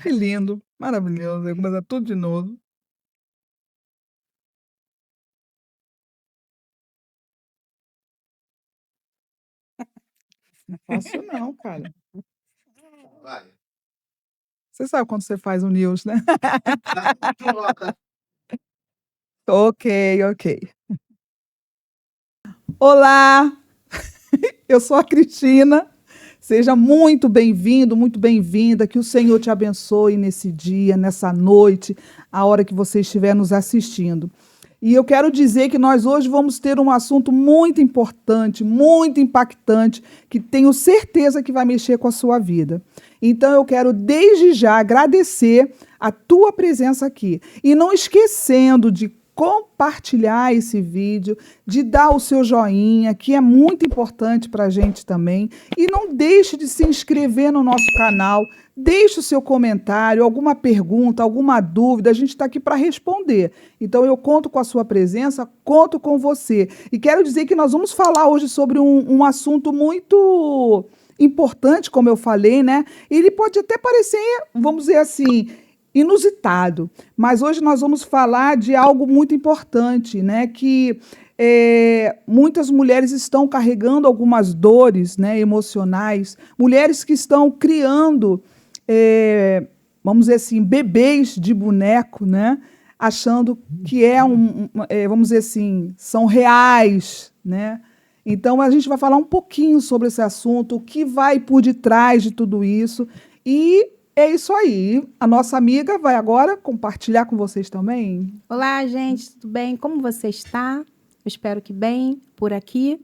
Que lindo, maravilhoso, vai começar tudo de novo. Não é fácil não, cara. Vai. Você sabe quando você faz o news, né? Ok, ok. Olá, eu sou a Cristina. Seja muito bem-vindo, muito bem-vinda. Que o Senhor te abençoe nesse dia, nessa noite, a hora que você estiver nos assistindo. E eu quero dizer que nós hoje vamos ter um assunto muito importante, muito impactante, que tenho certeza que vai mexer com a sua vida. Então eu quero desde já agradecer a tua presença aqui. E não esquecendo de compartilhar esse vídeo, de dar o seu joinha, que é muito importante para a gente também. E não deixe de se inscrever no nosso canal. Deixe o seu comentário, alguma pergunta, alguma dúvida, a gente está aqui para responder. Então, eu conto com a sua presença, conto com você. E quero dizer que nós vamos falar hoje sobre um assunto muito importante, como eu falei, né? Ele pode até parecer, vamos dizer assim, inusitado, mas hoje nós vamos falar de algo muito importante, né? Que muitas mulheres estão carregando algumas dores, né, emocionais, mulheres que estão criando, vamos dizer assim, bebês de boneco, né? Achando que vamos dizer assim, são reais, né? Então a gente vai falar um pouquinho sobre esse assunto, o que vai por detrás de tudo isso. E é isso aí. A nossa amiga vai agora compartilhar com vocês também. Olá, gente, tudo bem? Como você está? Eu espero que bem por aqui.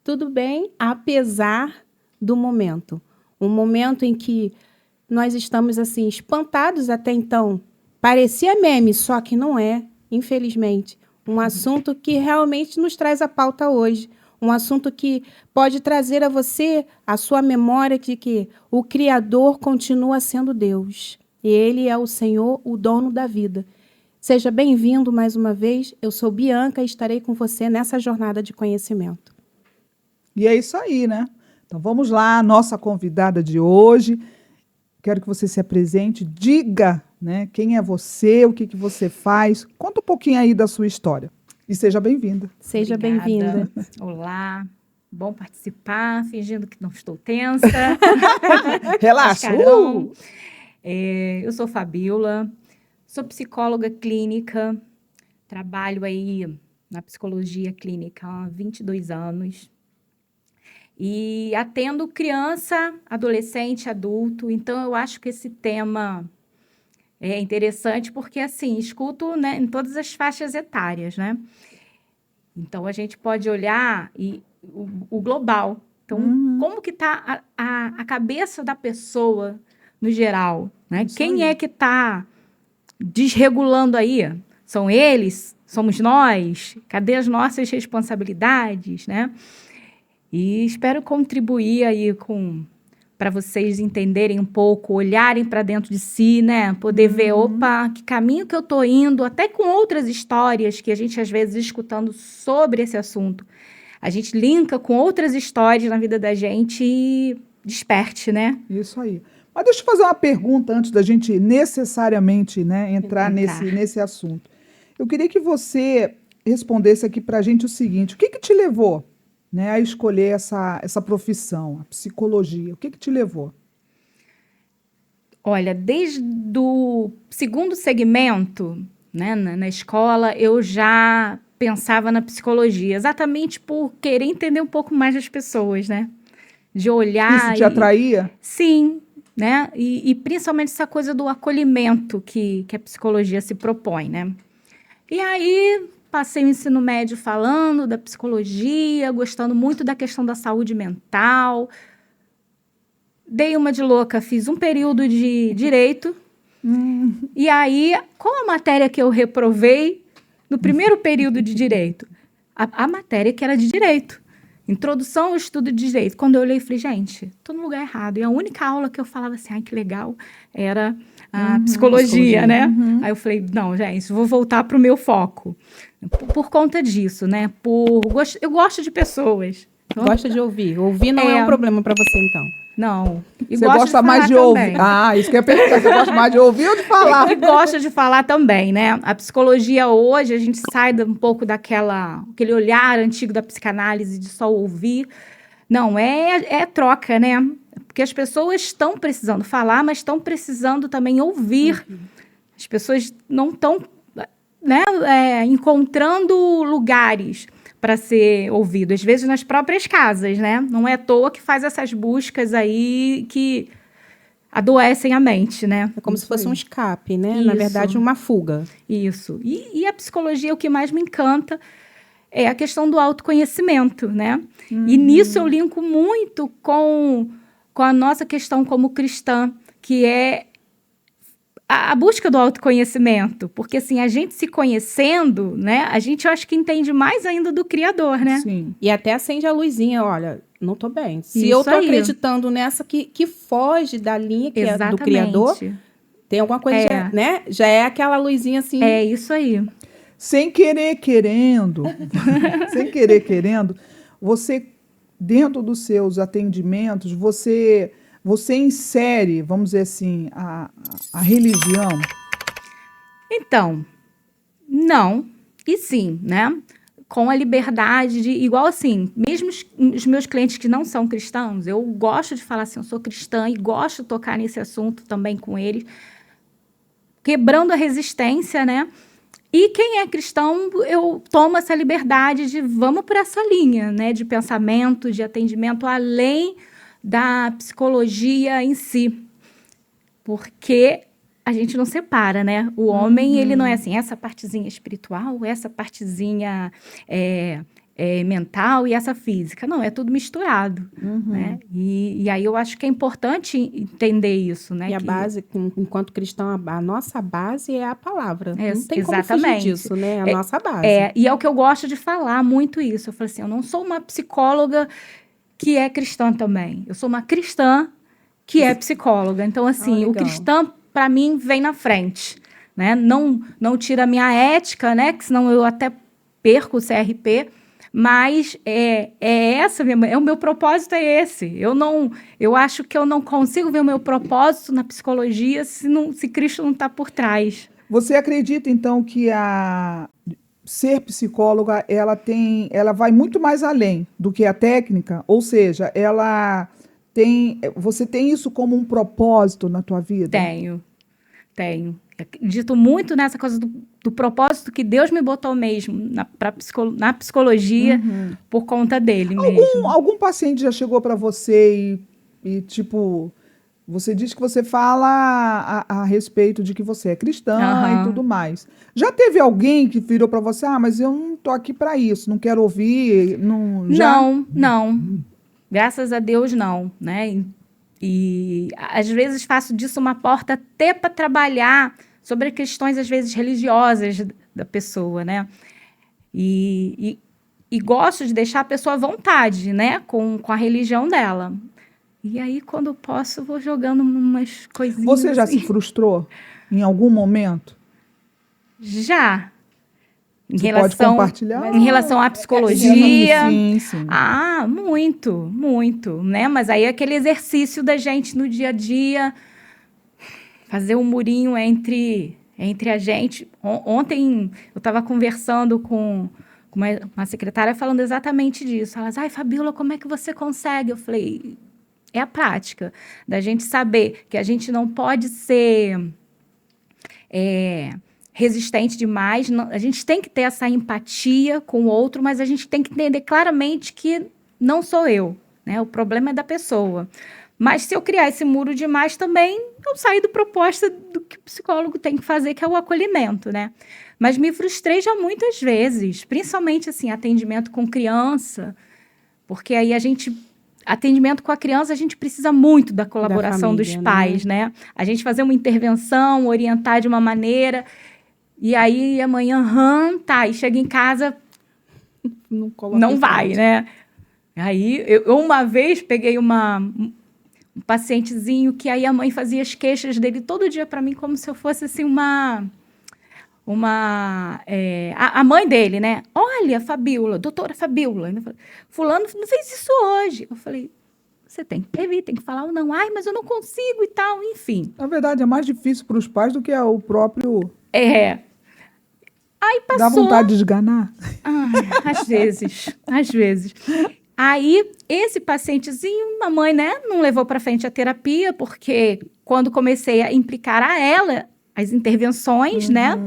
Tudo bem, apesar do momento. Um momento em que nós estamos assim espantados até então. Parecia meme, só que não é, infelizmente. Um assunto que realmente nos traz a pauta hoje. Um assunto que pode trazer a você a sua memória de que o Criador continua sendo Deus. E Ele é o Senhor, o dono da vida. Seja bem-vindo mais uma vez. Eu sou Bianca e estarei com você nessa jornada de conhecimento. E é isso aí, né? Então vamos lá, nossa convidada de hoje. Quero que você se apresente, diga, né, quem é você, o que que você faz. Conta um pouquinho aí da sua história. E seja bem-vinda. Seja Obrigada. bem-vinda. Olá, bom participar, fingindo que não estou tensa. Relaxa. Mascarão. Eu sou Fabíola, sou psicóloga clínica, trabalho aí na psicologia clínica há 22 anos. E atendo criança, adolescente, adulto. Então, eu acho que esse tema é interessante porque, assim, escuto, né, em todas as faixas etárias, né? Então, a gente pode olhar o global. Então, como que está a cabeça da pessoa no geral, né? Isso Quem aí. é que está desregulando aí? São eles? Somos nós? Cadê as nossas responsabilidades, né? E espero contribuir aí para vocês entenderem um pouco, olharem para dentro de si, né? Poder ver, opa, que caminho que eu estou indo, até com outras histórias que a gente, às vezes, escutando sobre esse assunto, a gente linka com outras histórias na vida da gente e desperte, né? Isso aí. Mas deixa eu fazer uma pergunta antes da gente necessariamente, né, entrar nesse assunto. Eu queria que você respondesse aqui para a gente o seguinte: o que que te levou, né, a escolher essa profissão, a psicologia? O que que te levou? Olha, desde o segundo segmento, né, na escola, eu já pensava na psicologia, exatamente por querer entender um pouco mais das pessoas, né? De olhar. Isso te atraía? Sim, né? E principalmente essa coisa do acolhimento que a psicologia se propõe, né? E aí passei o ensino médio falando da psicologia, gostando muito da questão da saúde mental. Dei uma de louca, fiz um período de direito. E aí, qual a matéria que eu reprovei no primeiro período de direito? A matéria que era de direito. Introdução ao estudo de direito. Quando eu olhei, falei, gente, estou no lugar errado. E a única aula que eu falava assim, ai, que legal, era a psicologia, né? Aí eu falei, não, gente, vou voltar para o meu foco. Por conta disso, né? Eu gosto de pessoas. Gosta de ouvir. Ouvir não é um problema para você, então. Não. E Você gosta mais de ouvir? Ah, isso que eu ia perguntar. Você gosta mais de ouvir ou de falar? E gosta de falar também, né? A psicologia hoje, a gente sai um pouco aquele olhar antigo da psicanálise de só ouvir. Não, é troca, né? Porque as pessoas estão precisando falar, mas estão precisando também ouvir. As pessoas não estão, né, encontrando lugares para ser ouvido, às vezes nas próprias casas, né? Não é à toa que faz essas buscas aí que adoecem a mente, né? É como se fosse um escape, né? Isso. Na verdade, uma fuga. Isso. E a psicologia, o que mais me encanta é a questão do autoconhecimento, né? E nisso eu linko muito com a nossa questão como cristã, que é a busca do autoconhecimento, porque assim, a gente se conhecendo, né, a gente, eu acho que entende mais ainda do Criador, né? Sim. E até acende a luzinha, olha, não tô bem. Se Isso eu tô aí. acreditando nessa que foge da linha que é do Criador, tem alguma coisa, né? Já é aquela luzinha assim. É isso aí. Sem querer querendo, você, dentro dos seus atendimentos, você insere, vamos dizer assim, a religião? Então, não e sim, né? Com a liberdade de, igual assim, mesmo os meus clientes que não são cristãos, eu gosto de falar assim, eu sou cristã e gosto de tocar nesse assunto também com eles, quebrando a resistência, né? E quem é cristão, eu tomo essa liberdade de vamos por essa linha, né? De pensamento, de atendimento, além da psicologia em si. Porque a gente não separa, né? O homem, ele não é assim, essa partezinha espiritual, essa partezinha mental e essa física. Não, é tudo misturado, né? E aí eu acho que é importante entender isso, né? E a base, enquanto cristão, a nossa base é a palavra. Não tem exatamente. como fugir disso, né? A nossa base. E é o que eu gosto de falar muito isso. Eu falo assim, eu não sou uma psicóloga que é cristã também. Eu sou uma cristã que é psicóloga. Então, assim, o cristão, para mim, vem na frente, né? Não tira a minha ética, né? Que senão eu até perco o CRP, mas o meu propósito é esse. Eu acho que eu não consigo ver o meu propósito na psicologia se Cristo não está por trás. Você acredita, então, que ser psicóloga, ela vai muito mais além do que a técnica? Ou seja, você tem isso como um propósito na tua vida? Tenho. Acredito muito nessa coisa do propósito que Deus me botou mesmo na psicologia por conta dele mesmo. Algum paciente já chegou para você e, tipo, você diz que você fala a respeito de que você é cristã e tudo mais. Já teve alguém que virou para você, mas eu não tô aqui para isso, não quero ouvir, Não. Graças a Deus, não, né? E às vezes faço disso uma porta até para trabalhar sobre questões, às vezes, religiosas da pessoa, né? E gosto de deixar a pessoa à vontade, né? Com a religião dela. E aí, quando eu posso, eu vou jogando umas coisinhas. Você já assim. se frustrou em algum momento? Já. Pode compartilhar? Em relação à psicologia. Sim. Muito, né? Mas aí é aquele exercício da gente no dia a dia, fazer um murinho entre a gente. Ontem eu estava conversando com uma secretária falando exatamente disso. Ela disse, Fabíola, como é que você consegue? Eu falei, é a prática da gente saber que a gente não pode ser resistente demais. A gente tem que ter essa empatia com o outro, mas a gente tem que entender claramente que não sou eu, né? O problema é da pessoa. Mas se eu criar esse muro demais também, eu saio do propósito do que o psicólogo tem que fazer, que é o acolhimento, né? Mas me frustrei já muitas vezes, principalmente assim, atendimento com criança, porque aí atendimento com a criança, a gente precisa muito da colaboração dos pais, né? A gente fazer uma intervenção, orientar de uma maneira, e aí amanhã, e chega em casa, não vai, né? Aí, eu uma vez peguei um pacientezinho que aí a mãe fazia as queixas dele todo dia para mim, como se eu fosse assim, uma a mãe dele, né? Olha, Fabíola, doutora Fabíola. Fulano não fez isso hoje. Eu falei, você tem que prever, tem que falar ou não. Ai, mas eu não consigo e tal, enfim. Na verdade, é mais difícil para os pais do que o próprio... Aí passou... Dá vontade de esganar? Às vezes. Aí, esse pacientezinho, a mãe, né, não levou para frente a terapia, porque quando comecei a implicar a ela, as intervenções, né,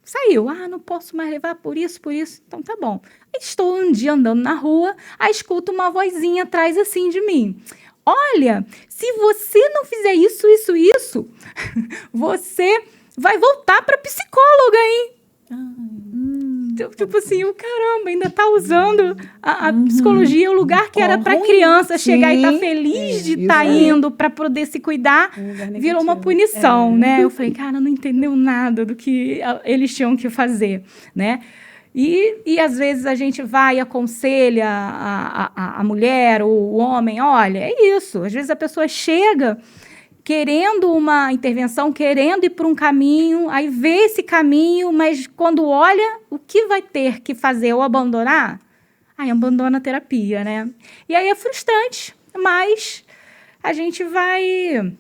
saiu. Não posso mais levar por isso, então tá bom. Aí estou um dia andando na rua, aí escuto uma vozinha atrás assim de mim. Olha, se você não fizer isso, você vai voltar para psicóloga, hein? Tipo assim, caramba, ainda tá usando a psicologia, o lugar que era para criança chegar e estar feliz de estar indo para poder se cuidar, virou uma punição, né? Eu falei, cara, não entendeu nada do que eles tinham que fazer, né? E às vezes a gente vai e aconselha a mulher ou o homem, olha, é isso. Às vezes a pessoa chega querendo uma intervenção, querendo ir por um caminho, aí vê esse caminho, mas quando olha, o que vai ter que fazer ou abandonar? Aí abandona a terapia, né? E aí é frustrante, mas a gente vai...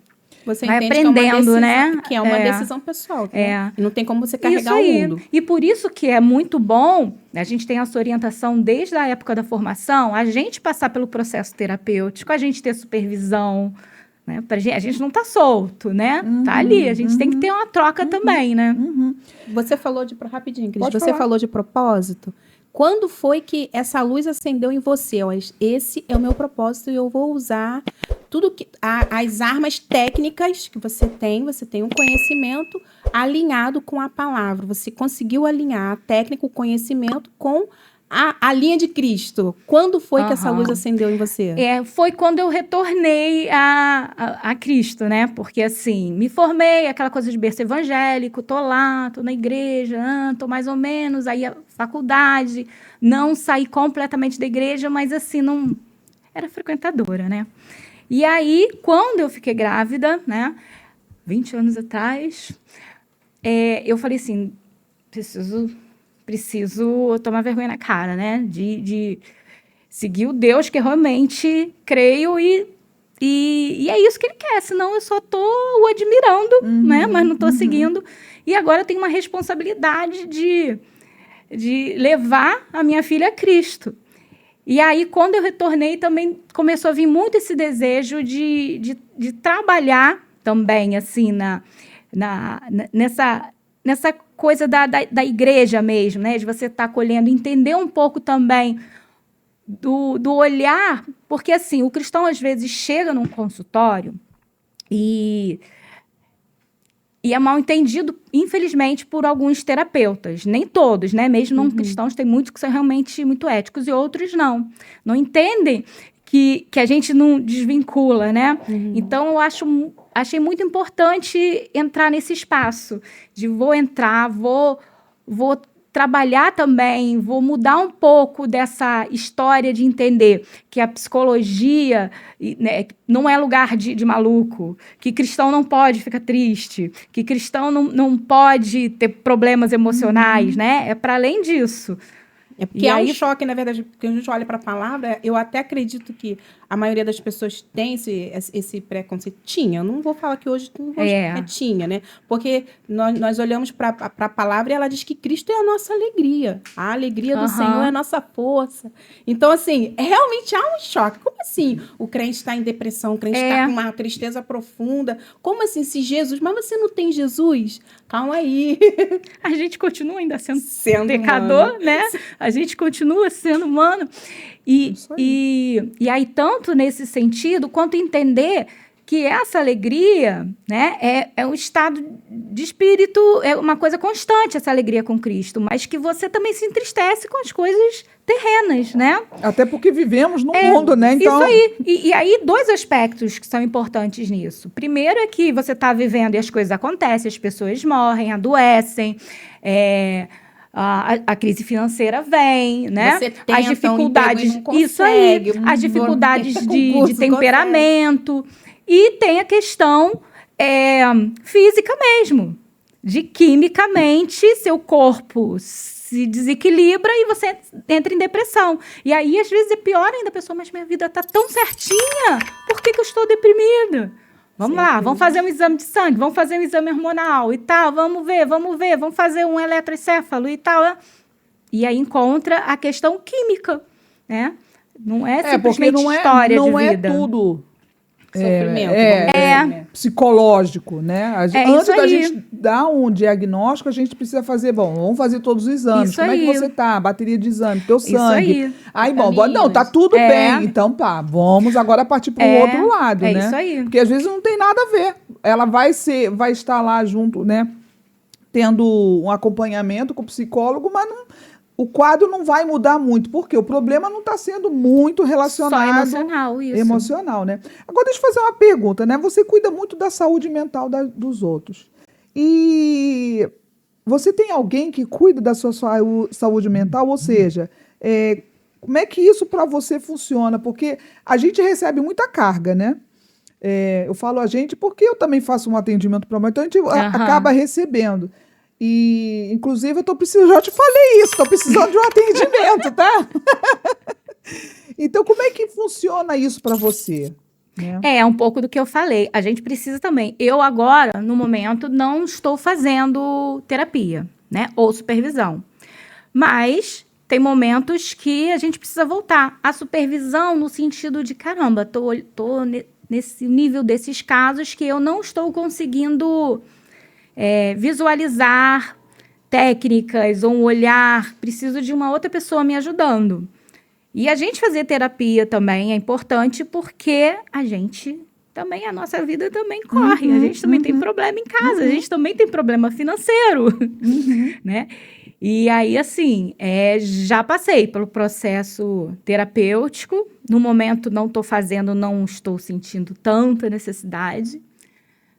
Você vai entende aprendendo, que é uma decisão pessoal. Né? E não tem como você carregar isso aí. o mundo. E por isso que é muito bom, a gente tem essa orientação desde a época da formação, a gente passar pelo processo terapêutico, a gente ter supervisão, né? A gente não está solto, né? Tá ali, a gente tem que ter uma troca também, né? Você falou rapidinho, Cris, Pode você falar. falou de propósito. Quando foi que essa luz acendeu em você? Esse é o meu propósito e eu vou usar tudo que as armas técnicas que você tem um conhecimento alinhado com a palavra. Você conseguiu alinhar a técnica, o conhecimento com a linha de Cristo. Quando foi que essa luz acendeu em você? Foi quando eu retornei a Cristo, né? Porque, assim, me formei, aquela coisa de berço evangélico, tô lá, tô na igreja, tô mais ou menos, aí a faculdade, não saí completamente da igreja, mas, assim, não... Era frequentadora, né? E aí, quando eu fiquei grávida, né? 20 anos atrás, eu falei assim, preciso tomar vergonha na cara, né? De seguir o Deus que eu realmente creio e é isso que ele quer, senão eu só estou o admirando, né? Mas não estou seguindo. E agora eu tenho uma responsabilidade de levar a minha filha a Cristo. E aí, quando eu retornei, também começou a vir muito esse desejo de trabalhar também, assim, nessa coisa da igreja mesmo, né? De você estar acolhendo, entender um pouco também do olhar, porque assim, o cristão às vezes chega num consultório e é mal entendido, infelizmente, por alguns terapeutas. Nem todos, né? Mesmo não cristãos, tem muitos que são realmente muito éticos e outros não. Não entendem que a gente não desvincula, né? Então, eu achei muito importante entrar nesse espaço de vou entrar, vou trabalhar também, vou mudar um pouco dessa história de entender que a psicologia, né, não é lugar de maluco, que cristão não pode ficar triste, que cristão não pode ter problemas emocionais, né? É para além disso. É porque há um choque, na verdade, porque a gente olha para a palavra, eu até acredito que a maioria das pessoas tem esse preconceito. Tinha, não vou falar que hoje tinha, né? Porque nós olhamos para a palavra e ela diz que Cristo é a nossa alegria. A alegria do Senhor é a nossa força. Então, assim, realmente há um choque. Como assim o crente está em depressão, o crente está com uma tristeza profunda? Como assim, se Jesus... Mas você não tem Jesus? Calma aí. A gente continua ainda sendo pecador, humano, né? A gente continua sendo humano. E aí, tanto nesse sentido, quanto entender que essa alegria, né, é um estado de espírito, é uma coisa constante, essa alegria com Cristo, mas que você também se entristece com as coisas terrenas, né? Até porque vivemos num mundo, né? Então... Isso aí. E aí, dois aspectos que são importantes nisso. Primeiro é que você está vivendo e as coisas acontecem, as pessoas morrem, adoecem, a crise financeira vem, né? Você tenta as dificuldades, isso aí, as dificuldades de temperamento. E tem a questão física mesmo. de quimicamente seu corpo se desequilibra e você entra em depressão. E aí, às vezes, é pior ainda a pessoa, mas minha vida tá tão certinha, por que que eu estou deprimida? Vamos lá, vamos fazer um exame de sangue, vamos fazer um exame hormonal e tal, vamos ver, vamos fazer um eletroencefalo e tal. E aí encontra a questão química, né? Não é simplesmente porque história de não vida. é tudo Sofrimento. psicológico, né? É Antes isso da aí. gente dar um diagnóstico, a gente precisa fazer, vamos fazer todos os exames. Isso Como é que aí. você tá? Bateria de exame, teu Isso sangue. aí. Aí, bom, Vitaminas. não, tá tudo É. bem. Então, pá, vamos agora partir para o outro lado, É né? isso aí. Porque às vezes não tem nada a ver. Ela vai estar lá junto, né? Tendo um acompanhamento com o psicólogo, mas o quadro não vai mudar muito, porque o problema não está sendo muito Só relacionado emocional, isso. emocional, né? Agora, deixa eu fazer uma pergunta, né? Você cuida muito da saúde mental dos outros. E você tem alguém que cuida da sua saúde mental? Ou seja, como é que isso para você funciona? Porque a gente recebe muita carga, né? Eu falo a gente porque eu também faço um atendimento para então a gente acaba recebendo. E, inclusive, eu tô precisando, já te falei isso, estou precisando de um atendimento, tá? Então, como é que funciona isso para você? Né? É um pouco do que eu falei. A gente precisa também. Eu agora, no momento, não estou fazendo terapia, né? Ou supervisão. Mas tem momentos que a gente precisa voltar. A supervisão no sentido de, caramba, tô nesse nível desses casos que eu não estou conseguindo visualizar técnicas ou um olhar. Preciso de uma outra pessoa me ajudando. E a gente fazer terapia também é importante porque a gente também, a nossa vida também corre. A gente também tem problema em casa, a gente também tem problema financeiro, né? E aí, assim, já passei pelo processo terapêutico. No momento não estou fazendo, não estou sentindo tanta necessidade.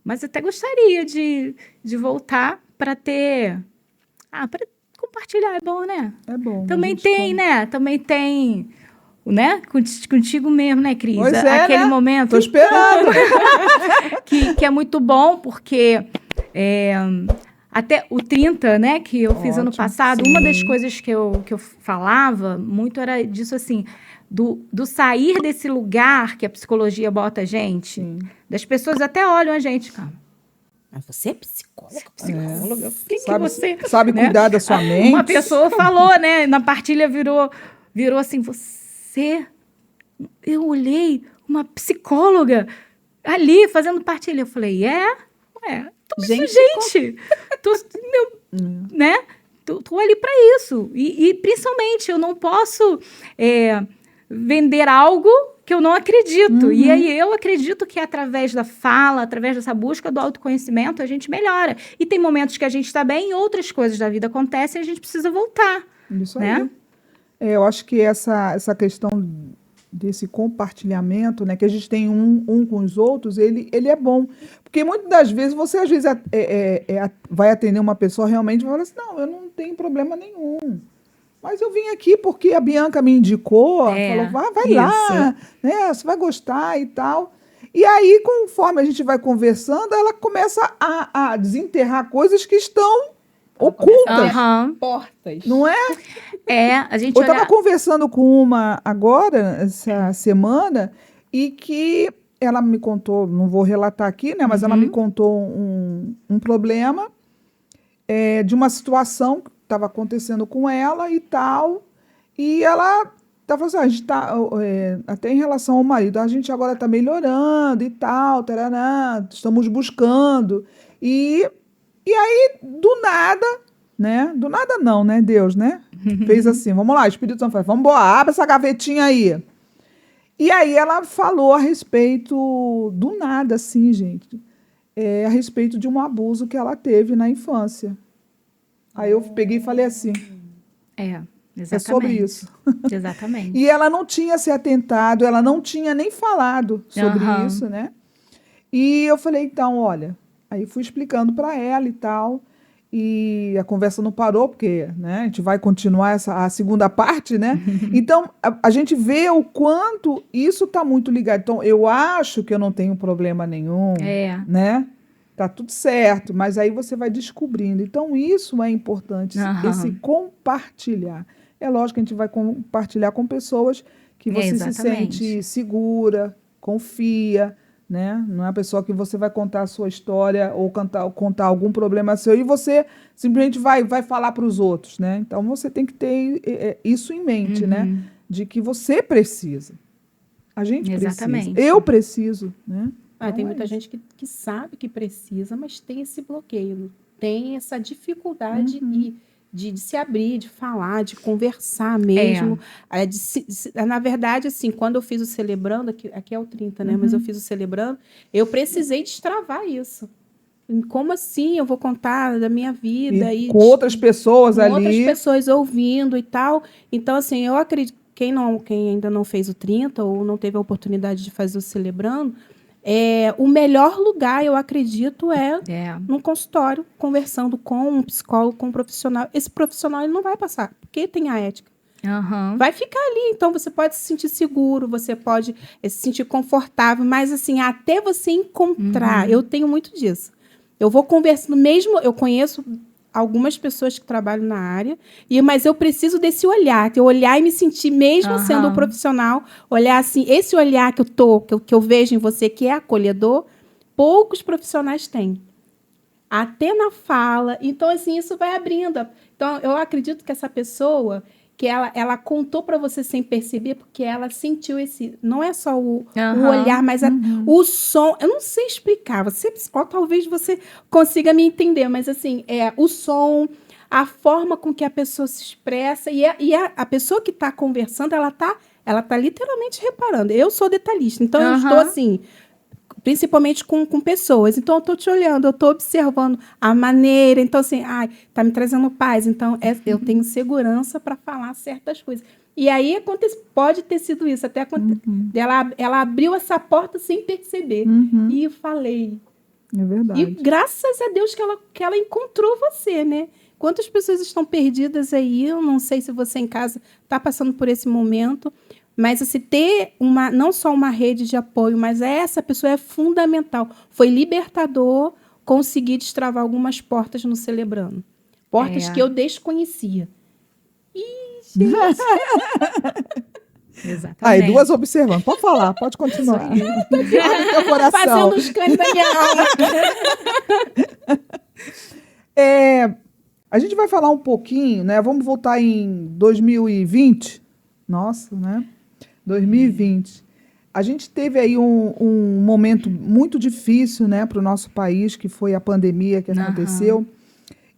Mas eu até gostaria de voltar para ter... para compartilhar, é bom, né? É bom. Também tem, né? Também tem, né? Contigo mesmo, né, Cris? Pois é, aquele né? momento. Tô esperando. que é muito bom, porque até o 30, né, que eu fiz ano Ótimo, passado, sim. uma das coisas que eu falava muito era disso, assim, do sair desse lugar que a psicologia bota a gente, Sim. das pessoas até olham a gente, cara. Mas você é psicóloga? Psicóloga? O que você... Sabe né? cuidar da sua mente? Uma pessoa falou, né? Na partilha virou assim, você... Eu olhei uma psicóloga ali fazendo partilha. Eu falei, então gente, né? Tô ali para isso. E principalmente, eu não posso vender algo que eu não acredito. E aí eu acredito que através da fala, através dessa busca do autoconhecimento, a gente melhora. E tem momentos que a gente está bem, outras coisas da vida acontecem e a gente precisa voltar. Isso né? aí. Eu acho que essa questão desse compartilhamento, né, que a gente tem um com os outros, ele é bom. Porque muitas das vezes, você às vezes vai atender uma pessoa realmente e fala assim, não, eu não tenho problema nenhum. Mas eu vim aqui porque a Bianca me indicou, falou, vai lá, né, você vai gostar e tal. E aí, conforme a gente vai conversando, ela começa a desenterrar coisas que estão ocultas, Portas. não é? A gente Eu estava conversando com uma agora, essa semana, e que ela me contou, não vou relatar aqui, né, mas ela me contou um problema de uma situação que estava acontecendo com ela e tal, e ela estava assim, a gente tá, até em relação ao marido, a gente agora está melhorando e tal, tarará, estamos buscando, e aí, do nada, né, do nada não, né, Deus, né, fez assim, vamos lá, Espírito Santo faz, vamos embora, abre essa gavetinha aí. E aí ela falou a respeito, do nada, assim, gente, a respeito de um abuso que ela teve na infância. Aí eu peguei e falei assim, exatamente. é sobre isso. Exatamente. E ela não tinha se atentado, ela não tinha nem falado sobre isso, né? E eu falei, então, olha, aí fui explicando para ela e tal, e a conversa não parou, porque, né, a gente vai continuar a segunda parte, né? Então, a gente vê o quanto isso está muito ligado. Então, eu acho que eu não tenho problema nenhum, né? tá tudo certo, mas aí você vai descobrindo. Então, isso é importante, esse compartilhar. É lógico que a gente vai compartilhar com pessoas que você se sente segura, confia, né? Não é a pessoa que você vai contar a sua história ou contar algum problema seu e você simplesmente vai falar para os outros, né? Então, você tem que ter isso em mente, né? De que você precisa. A gente precisa. Eu preciso, né? Então, tem muita gente que sabe que precisa, mas tem esse bloqueio, tem essa dificuldade de se abrir, de falar, de conversar mesmo. Na verdade, assim, quando eu fiz o Celebrando, aqui é o 30, né? Mas eu fiz o Celebrando, eu precisei destravar isso. Como assim eu vou contar da minha vida? E com outras pessoas ali. Outras pessoas ouvindo e tal. Então, assim, eu acredito, quem ainda não fez o 30 ou não teve a oportunidade de fazer o Celebrando, o melhor lugar, eu acredito, num consultório, conversando com um psicólogo, com um profissional. Esse profissional ele não vai passar, porque tem a ética. Vai ficar ali, então você pode se sentir seguro, você pode se sentir confortável, mas assim, até você encontrar, eu tenho muito disso. Eu vou conversando, mesmo, eu conheço algumas pessoas que trabalham na área, mas eu preciso desse olhar, de eu olhar e me sentir, mesmo sendo um profissional, olhar assim, esse olhar que eu vejo em você, que é acolhedor, poucos profissionais têm. Até na fala. Então, assim, isso vai abrindo. Então, eu acredito que essa pessoa, que ela contou para você sem perceber, porque ela sentiu esse... Não é só o olhar, mas o som. Eu não sei explicar. Você é psicólogo, talvez você consiga me entender, mas assim, o som, a forma com que a pessoa se expressa, e a pessoa que está conversando, ela tá literalmente reparando. Eu sou detalhista, então eu estou assim... Principalmente com pessoas. Então, eu estou te olhando, eu estou observando a maneira. Então, assim, está me trazendo paz. Então, eu tenho segurança para falar certas coisas. E aí, pode ter sido isso. Até ela abriu essa porta sem perceber. E eu falei. É verdade. E graças a Deus que ela encontrou você, né? Quantas pessoas estão perdidas aí? Eu não sei se você em casa está passando por esse momento. Mas assim, ter não só uma rede de apoio, mas essa pessoa é fundamental. Foi libertador conseguir destravar algumas portas no Celebrando. Portas que eu desconhecia. Gente. Exatamente. Aí, duas observando. Pode falar, pode continuar. Abre teu coração. Fazendo os canos da minha alma. A gente vai falar um pouquinho, né? Vamos voltar em 2020. Nossa, né? 2020. A gente teve aí um momento muito difícil, né, para o nosso país, que foi a pandemia que aconteceu.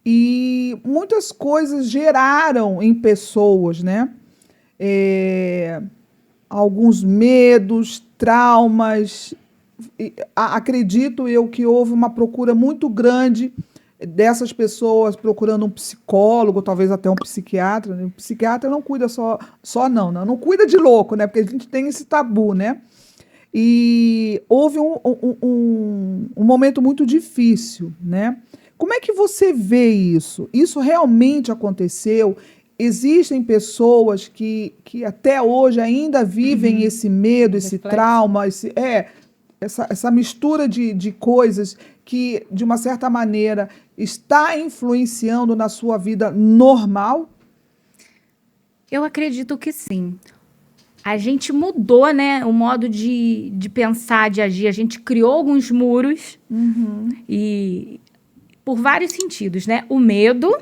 E muitas coisas geraram em pessoas, né? Alguns medos, traumas. Acredito eu que houve uma procura muito grande dessas pessoas procurando um psicólogo, talvez até um psiquiatra. Né? O psiquiatra não cuida não cuida de louco, né? Porque a gente tem esse tabu, né? E houve um momento muito difícil, né? Como é que você vê isso? Isso realmente aconteceu? Existem pessoas que até hoje ainda vivem esse medo, esse trauma, essa mistura de coisas que, de uma certa maneira, está influenciando na sua vida normal? Eu acredito que sim. A gente mudou, né, o modo de pensar, de agir. A gente criou alguns muros e por vários sentidos, né? O medo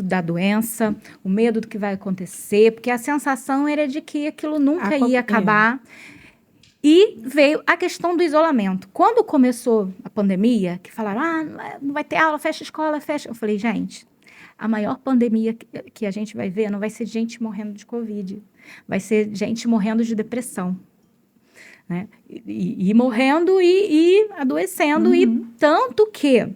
da doença, o medo do que vai acontecer, porque a sensação era de que aquilo nunca ia acabar. E veio a questão do isolamento. Quando começou a pandemia, que falaram, não vai ter aula, fecha a escola, fecha. Eu falei, gente, a maior pandemia que a gente vai ver não vai ser gente morrendo de Covid, vai ser gente morrendo de depressão. Né? E morrendo e adoecendo, e tanto que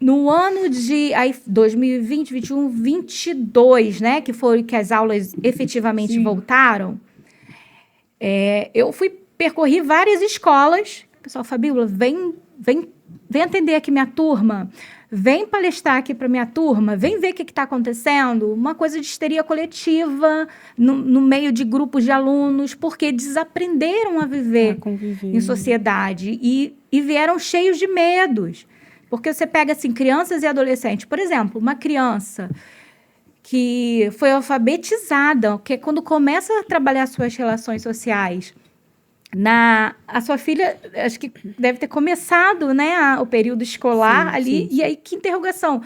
no ano de 2020, 2021, 2022, né, que foi que as aulas efetivamente voltaram, eu percorri várias escolas. O pessoal, Fabíola, vem vem atender aqui minha turma, vem palestrar aqui para minha turma, vem ver o que está acontecendo. Uma coisa de histeria coletiva no meio de grupos de alunos, porque desaprenderam a viver em sociedade e vieram cheios de medos. Porque você pega assim, crianças e adolescentes. Por exemplo, uma criança que foi alfabetizada, que quando começa a trabalhar suas relações sociais, a sua filha, acho que deve ter começado, né, o período escolar ali, e aí que interrogação?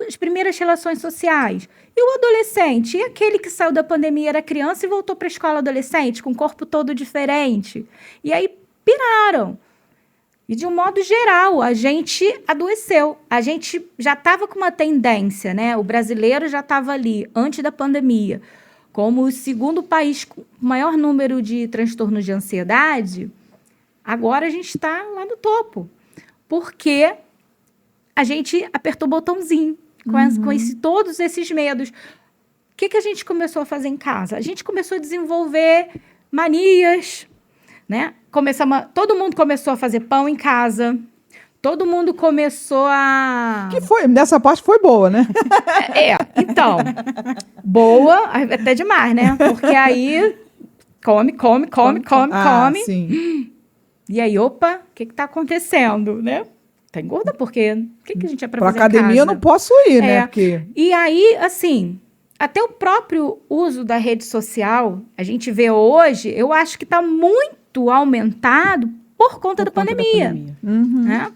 As primeiras relações sociais. E o adolescente? E aquele que saiu da pandemia, era criança e voltou para a escola adolescente, com o corpo todo diferente? E aí piraram. E, de um modo geral, a gente adoeceu. A gente já estava com uma tendência, né? O brasileiro já estava ali, antes da pandemia, como o segundo país com maior número de transtornos de ansiedade. Agora a gente está lá no topo. Porque a gente apertou o botãozinho com todos esses medos. O que a gente começou a fazer em casa? A gente começou a desenvolver manias, né? Todo mundo começou a fazer pão em casa. Todo mundo começou a... Nessa parte foi boa, né? Então, boa, até demais, né? Porque aí come. Sim. E aí, opa, o que está acontecendo, né? Tá engorda, porque o que a gente é para fazer academia em casa? eu não posso ir, né? Porque... E aí, assim, até o próprio uso da rede social, a gente vê hoje, eu acho que está muito aumentado por conta da pandemia. Né?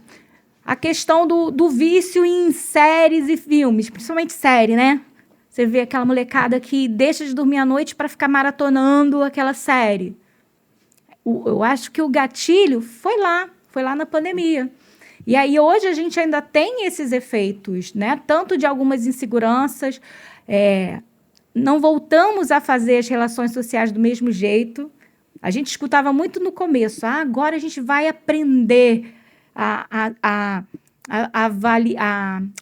A questão do vício em séries e filmes, principalmente série, né? Você vê aquela molecada que deixa de dormir à noite para ficar maratonando aquela série. Eu acho que o gatilho foi lá na pandemia. E aí, hoje, a gente ainda tem esses efeitos, né? Tanto de algumas inseguranças, não voltamos a fazer as relações sociais do mesmo jeito. A gente escutava muito no começo, agora a gente vai aprender a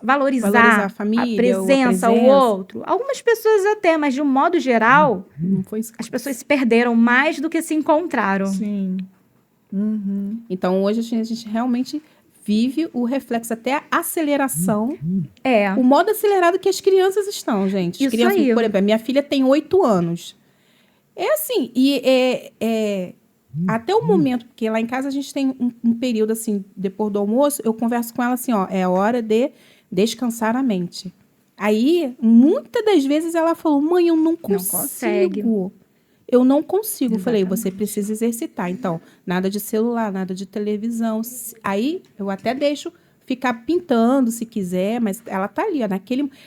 valorizar a família, a presença, o outro. Algumas pessoas até, mas de um modo geral, as pessoas se perderam mais do que se encontraram. Sim. Então, hoje a gente realmente vive o reflexo, até a aceleração. O modo acelerado que as crianças estão, gente. As Isso crianças, aí. por exemplo, a minha filha tem 8 anos. É assim, até o momento, porque lá em casa a gente tem um período assim, depois do almoço, eu converso com ela assim, é hora de descansar a mente. Aí, muitas das vezes ela falou, mãe, eu não consigo. Eu não consigo. Eu falei, você precisa exercitar. Então, nada de celular, nada de televisão. Aí, eu até deixo ficar pintando, se quiser, mas ela tá ali, ó,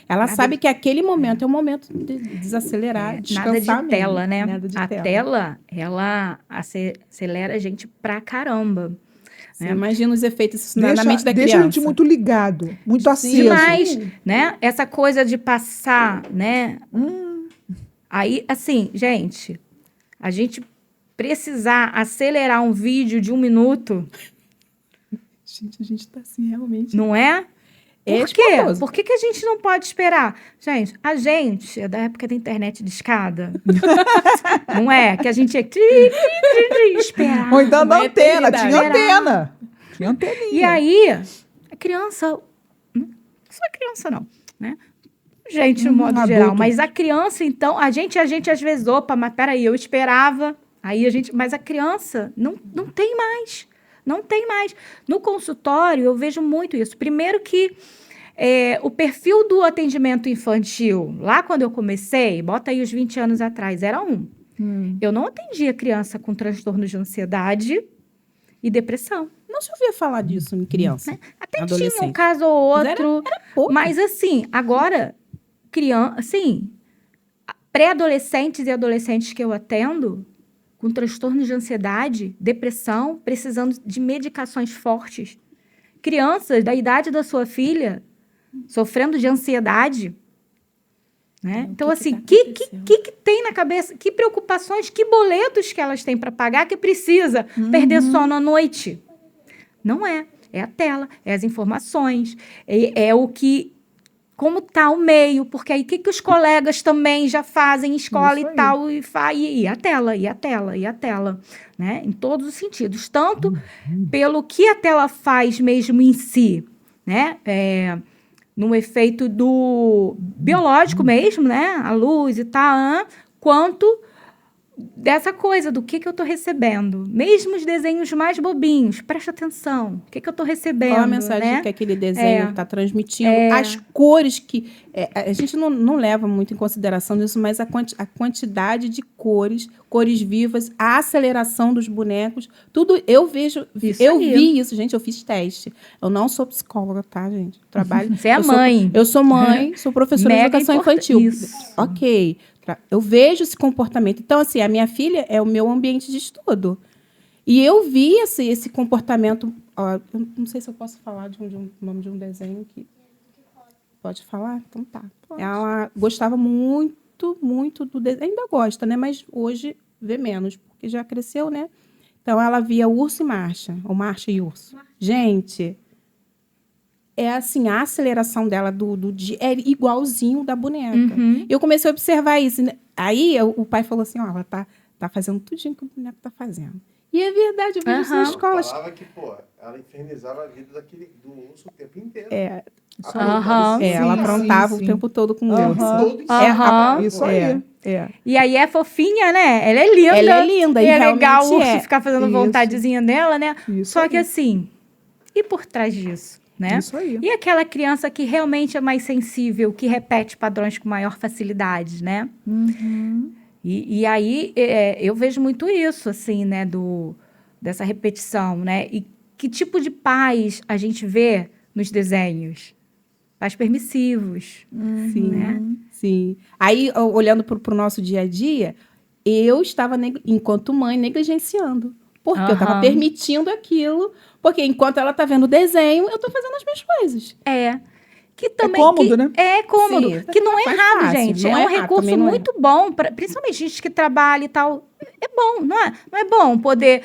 ela sabe que aquele momento é o momento de desacelerar, descansar. Nada de tela, mesmo. né? Nada de a tela, ela acelera a gente pra caramba. Você imagina os efeitos na mente da criança. Deixa a gente muito ligado, muito aceso. Demais, né? Essa coisa de passar, né? Aí, assim, gente, a gente precisar acelerar um vídeo de 1 minuto... Gente, a gente tá assim, realmente... Não é? Por quê? Por que a gente não pode esperar? Gente, a gente é da época da internet de escada. Não é? Que a gente ia esperar. Ou então da antena. Tinha antena. Tinha anteninha. E aí, a criança... Não só a criança, não. Né? Gente, no modo geral. Mas a criança, então... A gente às vezes... Opa, mas peraí, eu esperava. Aí a gente... Mas a criança não tem mais. Não tem mais. No consultório, eu vejo muito isso. Primeiro que o perfil do atendimento infantil, lá quando eu comecei, bota aí os 20 anos atrás, era eu não atendia criança com transtorno de ansiedade e depressão. Não se ouvia falar disso em criança. Né? Até tinha um caso ou outro. Era pouco. Mas assim, agora, assim, pré-adolescentes e adolescentes que eu atendo... com transtornos de ansiedade, depressão, precisando de medicações fortes. Crianças da idade da sua filha sofrendo de ansiedade. Né? Então, assim, o que tem na cabeça? Que preocupações, que boletos que elas têm para pagar que precisa perder sono à noite? Não é. É a tela, é as informações, é o que como tá o meio, porque aí o que os colegas também já fazem em escola Isso e aí. tal, e a tela, né? Em todos os sentidos. Tanto pelo que a tela faz mesmo em si, né? No efeito do biológico mesmo, né? A luz e tal, quanto dessa coisa do que eu estou recebendo. Mesmo os desenhos mais bobinhos, presta atenção. O que eu estou recebendo, Qual a mensagem né? que aquele desenho está transmitindo? É. As cores que... a gente não leva muito em consideração isso, mas a quantidade de cores vivas, a aceleração dos bonecos, tudo eu vejo... Isso eu aí. vi isso, gente, eu fiz teste. Eu não sou psicóloga, tá, gente? Eu trabalho... Você é eu sou- mãe. eu sou mãe, sou professora de Mega educação importante. infantil. Isso. Ok. Eu vejo esse comportamento. Então, assim, a minha filha é o meu ambiente de estudo. E eu vi esse comportamento. Ó, eu não sei se eu posso falar de um nome de um desenho que. Pode falar? Então tá. Pode. Ela gostava muito, muito do desenho. Ainda gosta, né? Mas hoje vê menos, porque já cresceu, né? Então ela via Urso e Marcha, ou Marcha e Urso. Gente, é assim, a aceleração dela é igualzinho da boneca. Uhum. Eu comecei a observar isso. Aí o pai falou assim, ó, ela tá fazendo tudinho que o boneco tá fazendo. E é verdade, eu vejo isso na Aham. escola. Ela falava que, ela infernizava a vida do urso o tempo inteiro. Isso Aham. aí. Ela Sim, aprontava sim, o sim. tempo todo com o Aham. urso. Todo Aham. Isso aí. E aí é fofinha, né? Ela é linda. Ela é linda, E e é legal o realmente urso ficar fazendo Isso. vontadezinha dela, né? Isso Só aí. que assim, e por trás disso, né? Isso aí. E aquela criança que realmente é mais sensível, que repete padrões com maior facilidade, né? Uhum. E aí eu vejo muito isso, assim, né? Dessa repetição, né? E que tipo de pais a gente vê nos desenhos? Pais permissivos. Sim, Né? sim. Aí, olhando para o nosso dia a dia, eu estava, enquanto mãe, negligenciando. Porque eu estava Aham. permitindo aquilo. Porque enquanto ela está vendo o desenho, eu estou fazendo as minhas coisas. Que também, cômodo, né? É cômodo. Sim, que não é mais errado, fácil, gente. não É é um errado, recurso também não é. muito bom, principalmente gente que trabalha e tal. É bom, não é? Não é bom poder...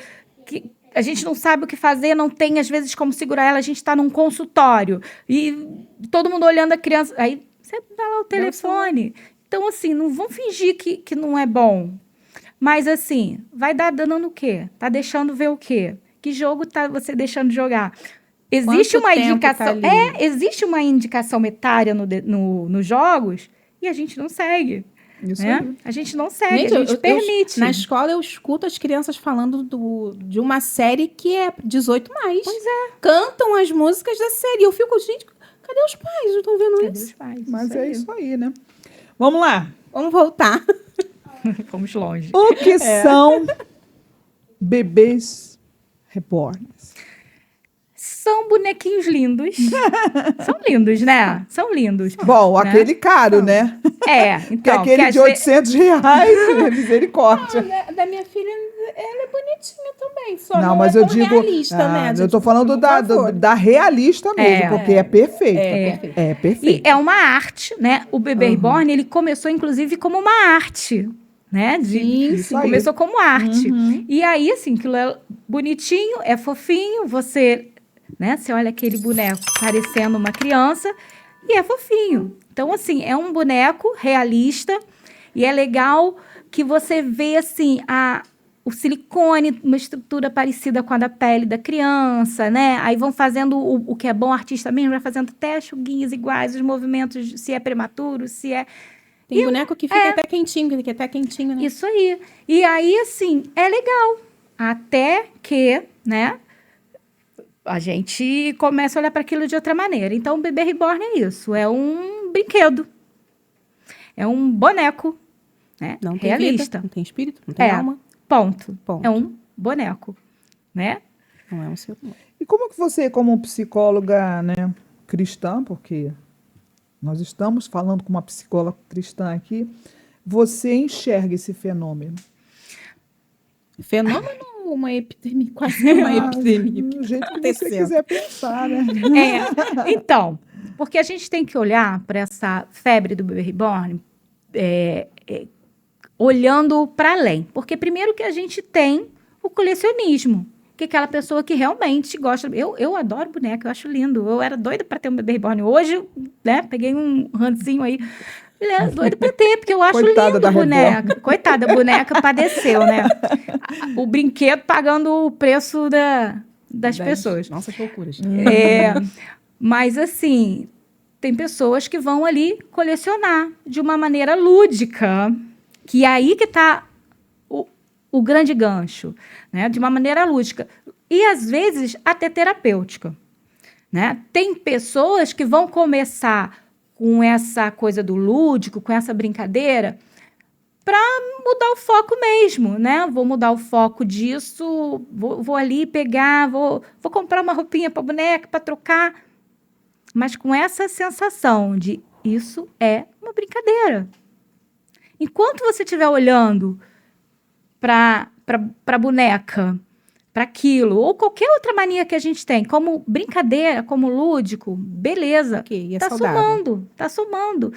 a gente não sabe o que fazer, não tem, às vezes, como segurar ela. A gente está num consultório e todo mundo olhando a criança. Aí você dá lá o telefone. Então, assim, não vão fingir que não é bom. Mas, assim, vai dar dando o quê? Tá deixando ver o quê? Que jogo tá você deixando de jogar? Existe Quanto uma tempo indicação. tá ali? Existe uma indicação etária nos jogos e a gente não segue. Isso Né? aí. A gente não segue, Gente, a gente permite. na escola eu escuto as crianças falando de uma série que é 18+. Pois é. Cantam as músicas da série. Eu fico, gente, cadê os pais? Não estão vendo Cadê isso? os pais? Mas Isso é aí. isso aí, né? Vamos lá. Vamos voltar. Fomos longe. O que são bebês reborns? São bonequinhos lindos. São lindos, né? São lindos. Bom, Né? aquele caro, né? Então. Que aquele às de ve- R$800, misericórdia. Da minha filha, ela é bonitinha também. Só Não, não mas é eu tão digo. realista, né? Eu Gente, tô falando por favor. da realista mesmo, porque é perfeito. perfeito. É E perfeito. é uma arte, né? O Bebê Reborn, ele começou, inclusive, como uma arte, né? Sim, Isso aí. Começou como arte. Uhum. E aí, assim, aquilo é bonitinho, é fofinho, você, né? Você olha aquele boneco parecendo uma criança e é fofinho. Então, assim, é um boneco realista e é legal que você vê, assim, o silicone, uma estrutura parecida com a da pele da criança, né? Aí vão fazendo o que é bom artista mesmo, vai fazendo até chuguinhas iguais, os movimentos, se é prematuro, se é... Tem boneco que fica até quentinho, que é até quentinho, né? Isso aí. E aí, assim, é legal. Até que, né, a gente começa a olhar para aquilo de outra maneira. Então, o Bebê Reborn é isso. É um brinquedo. É um boneco, né? Não tem realista. vida, não tem espírito, não tem alma. Ponto. Ponto. É um boneco, né? Não é um ser humano. E como que você, como psicóloga, né, cristã, porque nós estamos falando com uma psicóloga cristã aqui, você enxerga esse fenômeno? Fenômeno ou uma epidemia? Quase uma epidemia. Do jeito que você acontecendo. quiser pensar, né? Então, porque a gente tem que olhar para essa febre do Bebê Reborn olhando para além. Porque primeiro que a gente tem o colecionismo. que aquela pessoa que realmente gosta. Eu adoro boneca, eu acho lindo. Eu era doida para ter um bebê reborn. Hoje, né, peguei um rancinho aí. Doida para ter, porque eu acho Coitada lindo da boneca. Coitada, a boneca padeceu, né? O brinquedo pagando o preço das pessoas. Nossas loucuras. Mas, assim, tem pessoas que vão ali colecionar de uma maneira lúdica, que é aí que está o grande gancho, né? De uma maneira lúdica. E, às vezes, até terapêutica. Né? Tem pessoas que vão começar com essa coisa do lúdico, com essa brincadeira, para mudar o foco mesmo, né? Vou mudar o foco disso, vou ali pegar, vou comprar uma roupinha para boneca, para trocar, mas com essa sensação de isso é uma brincadeira. Enquanto você estiver olhando para a boneca, para aquilo, ou qualquer outra mania que a gente tem, como brincadeira, como lúdico, beleza. Ok, é tá saudável. somando.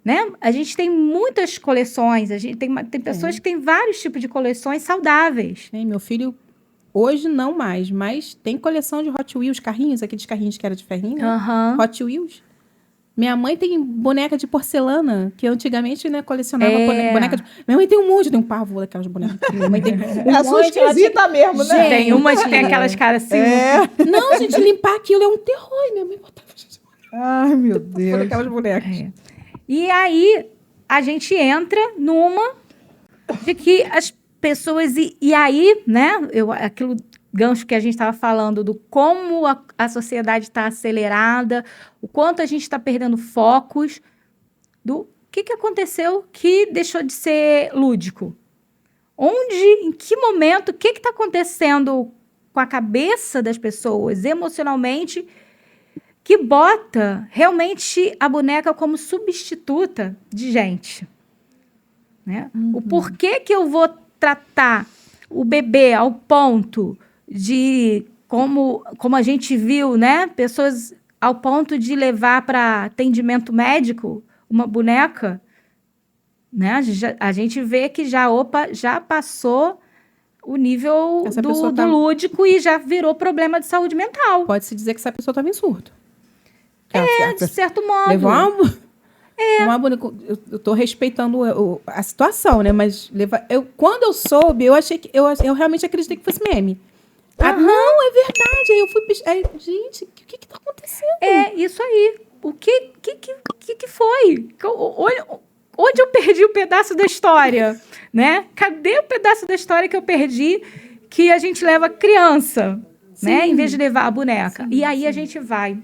Né? A gente tem muitas coleções, a gente tem pessoas que têm vários tipos de coleções saudáveis. Meu filho, hoje não mais, mas tem coleção de Hot Wheels, carrinhos, aqueles carrinhos que era de ferrinho, né? Aham. Hot Wheels. Minha mãe tem boneca de porcelana, que antigamente, né, colecionava boneca de... Minha mãe tem um monte, tem um pavor daquelas bonecas. Minha mãe tem É a sua esquisita mesmo, né? Gente, Tem umas que tem aquelas caras assim. Não, gente, limpar aquilo é um terror. E minha mãe botava Ai, meu Deus. aquelas bonecas. E aí, a gente entra numa de que as pessoas... E aí, né, aquilo gancho que a gente estava falando do como a sociedade está acelerada, o quanto a gente está perdendo focos, do que aconteceu que deixou de ser lúdico. Em que momento, o que está acontecendo com a cabeça das pessoas, emocionalmente, que bota realmente a boneca como substituta de gente. Né? O porquê que eu vou tratar o bebê ao ponto de, como a gente viu, né? Pessoas ao ponto de levar para atendimento médico uma boneca, né? A gente vê que já passou o nível do lúdico e já virou problema de saúde mental. Pode-se dizer que essa pessoa estava em surto. De certo modo. Levou uma boneca. Eu estou respeitando a situação, né? Mas quando eu soube, eu realmente acreditei que fosse meme. Não, é verdade. Aí eu fui... gente, o que está acontecendo? É, isso aí. O que foi? Onde eu perdi o pedaço da história? Né? Cadê o pedaço da história que eu perdi que a gente leva criança, né? Em vez de levar a boneca? E aí a gente vai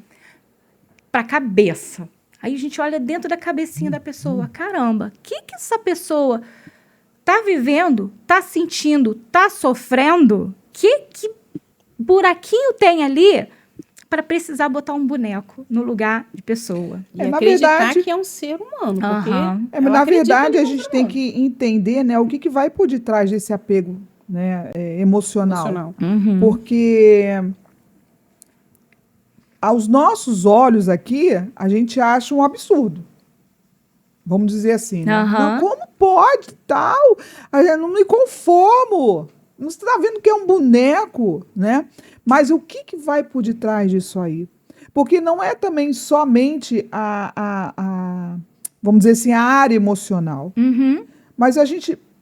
para a cabeça. Aí a gente olha dentro da cabecinha da pessoa. Caramba, o que essa pessoa está vivendo, está sentindo, está sofrendo? Que buraquinho tem ali para precisar botar um boneco no lugar de pessoa? E acreditar que é um ser humano. Porque na verdade, a gente tem que entender, né, o que vai por detrás desse apego, né, emocional. Uhum. Porque aos nossos olhos aqui, a gente acha um absurdo. Vamos dizer assim, né? Uhum. Não, como pode, tal? Eu não me conformo. Você está vendo que é um boneco, né? Mas o que vai por detrás disso aí? Porque não é também somente vamos dizer assim, a área emocional. Uhum. Mas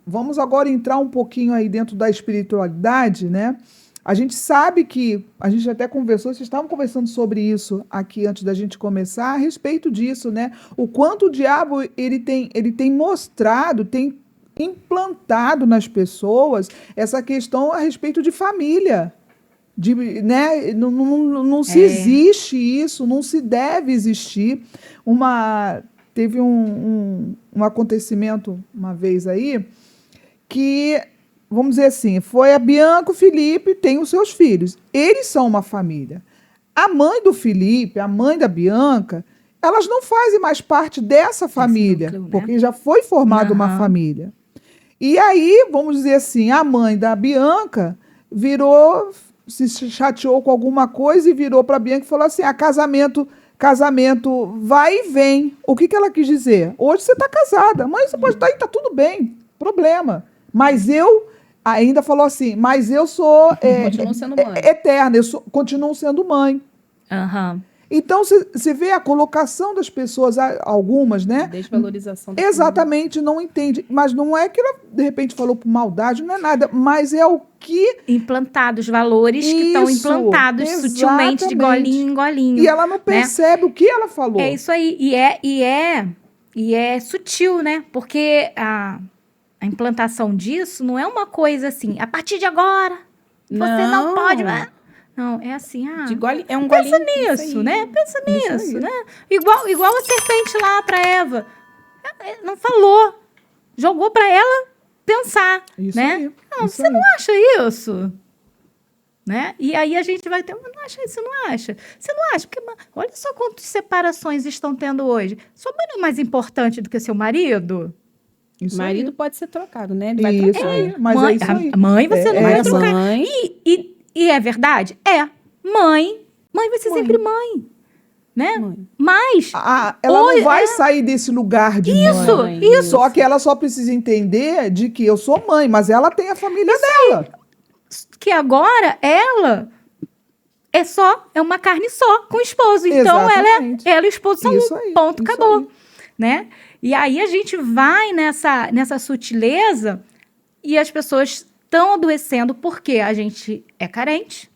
vamos agora entrar um pouquinho aí dentro da espiritualidade, né? A gente sabe que, a gente até conversou, vocês estavam conversando sobre isso aqui antes da gente começar, a respeito disso, né? O quanto o diabo ele tem mostrado, tem implantado nas pessoas essa questão a respeito de família. Né? Não se existe isso, não se deve existir. Teve um acontecimento uma vez aí que, vamos dizer assim, foi a Bianca, o Felipe, tem os seus filhos. Eles são uma família. A mãe do Felipe, a mãe da Bianca, elas não fazem mais parte dessa família, núcleo, né? porque já foi formada uma família. E aí, vamos dizer assim, a mãe da Bianca se chateou com alguma coisa e virou para a Bianca e falou assim, casamento vai e vem. O que ela quis dizer? Hoje você está casada, mas você pode estar aí, está tudo bem, problema. Mas eu ainda falou assim, mas eu sou Continuo sendo mãe. eterna, continuo sendo mãe. Aham. Então, você vê a colocação das pessoas, algumas, né? Desvalorização. Exatamente, não entende. Mas não é que ela, de repente, falou por maldade, não é nada. Mas é o que... Implantados, valores que estão Isso, implantados sutilmente, de exatamente. golinho em golinho. E ela não percebe o que ela falou. É isso aí. E é sutil, né? Porque a implantação disso não é uma coisa assim, a partir de agora, você não pode... Não, é assim, É um pensa golinho, nisso, né? Pensa Isso nisso, aí. né? Igual a serpente lá para Eva. Não falou. Jogou para ela pensar, Isso né? aí, Não, isso você aí. não acha isso? Né? E aí a gente vai ter, não acha isso, não acha? Você não acha? Porque olha só quantas separações estão tendo hoje. Sua mãe não é mais importante do que seu marido? Isso marido aí. pode ser trocado, né? Ele vai Isso trocar. aí. Mas mãe, é isso aí. a mãe você não vai essa. trocar. Mãe. E é verdade? É. Mãe vai ser sempre mãe. Né? Mãe. Mas Ela Oi, não vai sair desse lugar de Isso, mãe. isso. Só que ela só precisa entender de que eu sou mãe, mas ela tem a família dela. que agora ela é uma carne só com o esposo. Então Exatamente. ela e o esposo são Isso um. aí, Ponto, isso acabou. aí. Né? E aí a gente vai nessa sutileza e as pessoas estão adoecendo porque a gente é carente,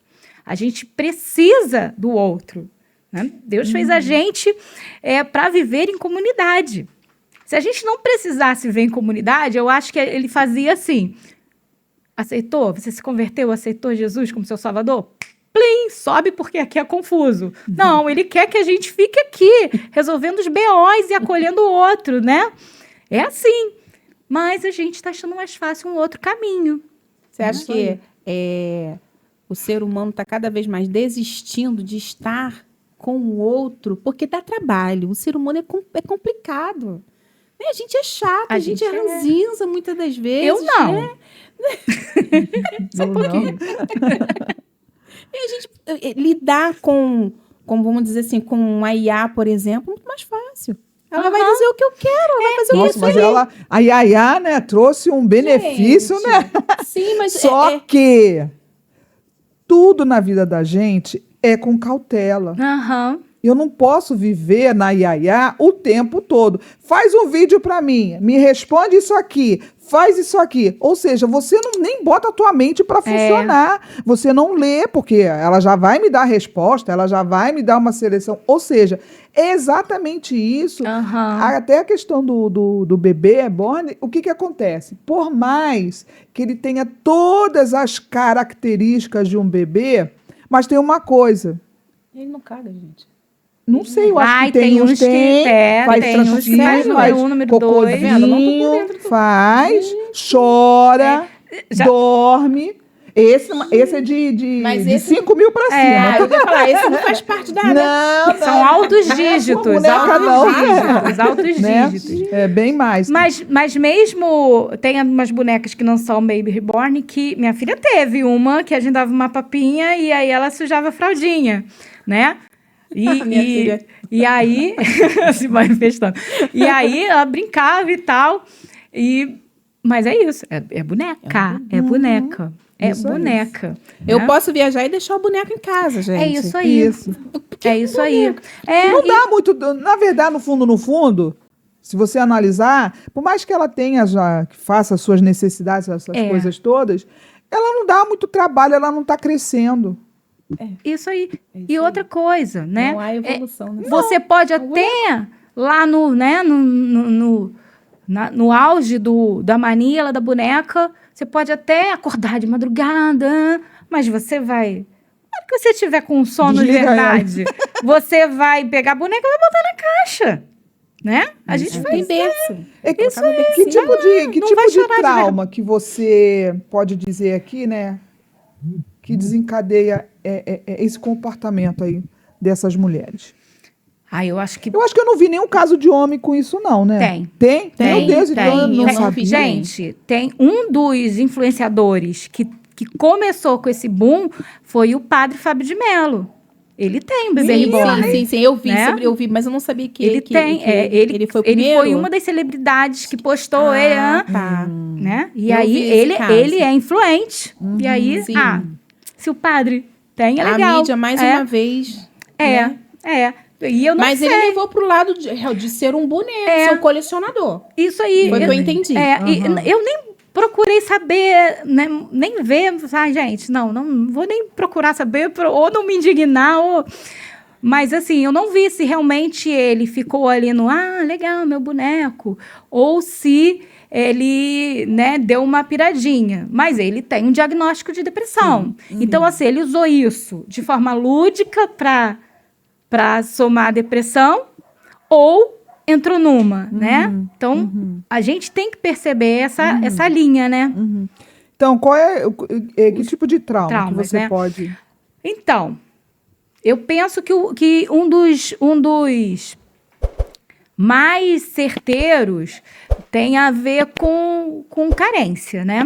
a gente precisa do outro. Né? Deus fez a gente para viver em comunidade. Se a gente não precisasse viver em comunidade, eu acho que ele fazia assim. Aceitou? Você se converteu? Aceitou Jesus como seu salvador? Plim, sobe porque aqui é confuso. Não, ele quer que a gente fique aqui, resolvendo os BOs e acolhendo o outro, né? É assim. Mas a gente está achando mais fácil um outro caminho. Você acha que o ser humano está cada vez mais desistindo de estar com o outro porque dá trabalho? O ser humano é complicado. Né? A gente é chato, a gente é ranzinza muitas das vezes. Eu não. Né? Só um pouquinho. E a gente lidar com, vamos dizer assim, com a IA, por exemplo, muito mais fácil. Ela vai dizer o que eu quero, ela vai fazer o que Nossa, mas a Yaya, né, trouxe um benefício, Gente, né? Sim, mas Só que tudo na vida da gente é com cautela. Aham. Eu não posso viver na Yaya o tempo todo. Faz um vídeo para mim, me responde isso aqui, faz isso aqui. Ou seja, você nem bota a tua mente para funcionar. Você não lê, porque ela já vai me dar a resposta, ela já vai me dar uma seleção. Ou seja, é exatamente isso. Até a questão do bebê reborn, o que acontece? Por mais que ele tenha todas as características de um bebê, mas tem uma coisa. Ele não caga, gente. Não sei, eu acho que tem uns que faz tem uns que faz faz número 2. cocôzinho, faz, chora, dorme. Esse é de 5 mil para cima. Eu ia falar, esse não faz parte da... Não, São altos dígitos. Altos né? dígitos. É bem mais. Mas mesmo... Tem umas bonecas que não são Baby Reborn, que minha filha teve uma, que a gente dava uma papinha e aí ela sujava a fraldinha, né? E aí, se manifestando. E aí ela brincava e tal. Mas é isso, é boneca. É boneca. É Isso boneca. Eu né? posso viajar e deixar o boneco em casa, gente. É isso aí. É isso aí. Não dá muito. Na verdade, no fundo, se você analisar, por mais que ela tenha já, que faça as suas necessidades, essas coisas todas, ela não dá muito trabalho, ela não está crescendo. Isso aí. E outra coisa, né? Não há evolução, né? Você pode até lá no auge da mania da boneca, você pode até acordar de madrugada, mas você vai... Na hora que você estiver com sono de verdade, você vai pegar a boneca e vai botar na caixa. Né? A gente faz berço. Que tipo de chorar trauma que você pode dizer aqui, né? Que desencadeia esse comportamento aí dessas mulheres? Eu acho que... Eu acho que eu não vi nenhum caso de homem com isso, não, né? Tem? Meu Deus, então eu não tem. sabia. Gente, tem um dos influenciadores que começou com esse boom foi o padre Fábio de Mello. Ele tem um bebê Sim, reborn. sim, eu vi, né? eu vi, mas eu não sabia que Ele tem, ele foi o primeiro. Ele foi uma das celebridades que postou ele, tá. né? E Eu aí vi esse caso. ele é influente. E aí, sim. se o padre tem, é A legal. mídia, mais uma vez. né? E eu não Mas sei. ele levou pro lado de ser um boneco, ser um colecionador. Isso aí. Foi o que eu entendi. E eu nem procurei saber, né, nem ver. Gente, não vou nem procurar saber, ou não me indignar, Mas, assim, eu não vi se realmente ele ficou ali no, legal, meu boneco, ou se ele, né, deu uma piradinha. Mas ele tem um diagnóstico de depressão. Então, assim, ele usou isso de forma lúdica para somar a depressão, ou entrou numa, né? Então, a gente tem que perceber essa linha, né? Então, qual que tipo de trauma Traumas, que você né? pode... Então, eu penso que um dos mais certeiros tem a ver com carência, né?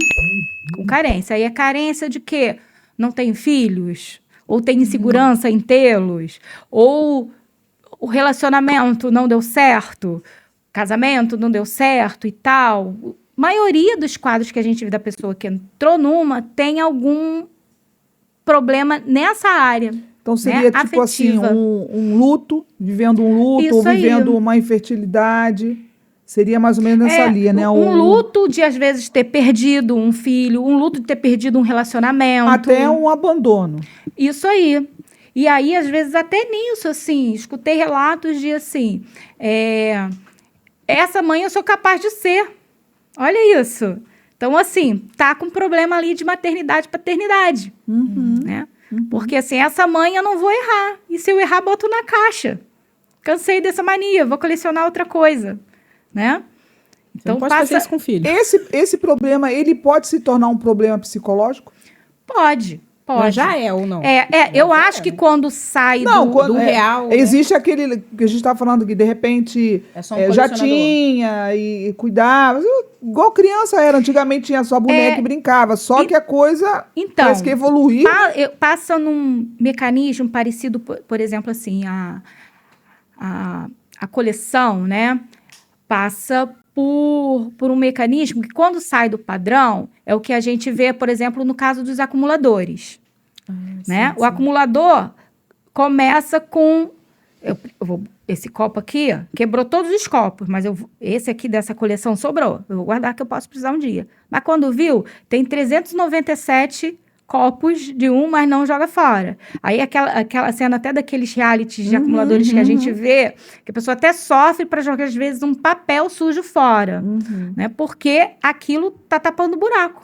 Com carência. Aí é carência de quê? Não tem filhos? Ou tem insegurança em tê-los? Ou o relacionamento não deu certo? Casamento não deu certo e tal? A maioria dos quadros que a gente vê da pessoa que entrou numa tem algum problema nessa área. Então, seria né? tipo Afetiva. assim, um luto, vivendo um luto, Isso ou aí. vivendo uma infertilidade. Seria mais ou menos nessa linha, né? Um luto de, às vezes, ter perdido um filho, um luto de ter perdido um relacionamento. Até um abandono. Isso aí. E aí, às vezes, até nisso, assim, escutei relatos de, assim, essa mãe eu sou capaz de ser. Olha isso. Então, assim, tá com problema ali de maternidade e paternidade. Né? Porque, assim, essa mãe eu não vou errar. E se eu errar, boto na caixa. Cansei dessa mania, vou colecionar outra coisa. Né? Então, pode fazer isso com o filho. Esse problema, ele pode se tornar um problema psicológico? Pode. Mas já é ou não? Eu acho que quando sai do real... né? Existe aquele que a gente está falando que, de repente, só já tinha e cuidava. Igual criança era. Antigamente tinha sua boneca e brincava. Só que a coisa parece que evoluiu. Passa num mecanismo parecido, por exemplo, assim, a coleção, né? Passa por um mecanismo que, quando sai do padrão, é o que a gente vê, por exemplo, no caso dos acumuladores. Né? O acumulador começa com... esse copo aqui, quebrou todos os copos, mas esse aqui dessa coleção sobrou. Eu vou guardar que eu posso precisar um dia. Mas quando viu, tem 397 copos de mas não joga fora. Aí aquela cena até daqueles realities de acumuladores que a gente vê, que a pessoa até sofre para jogar, às vezes, um papel sujo fora. Né? Porque aquilo tá tapando buraco.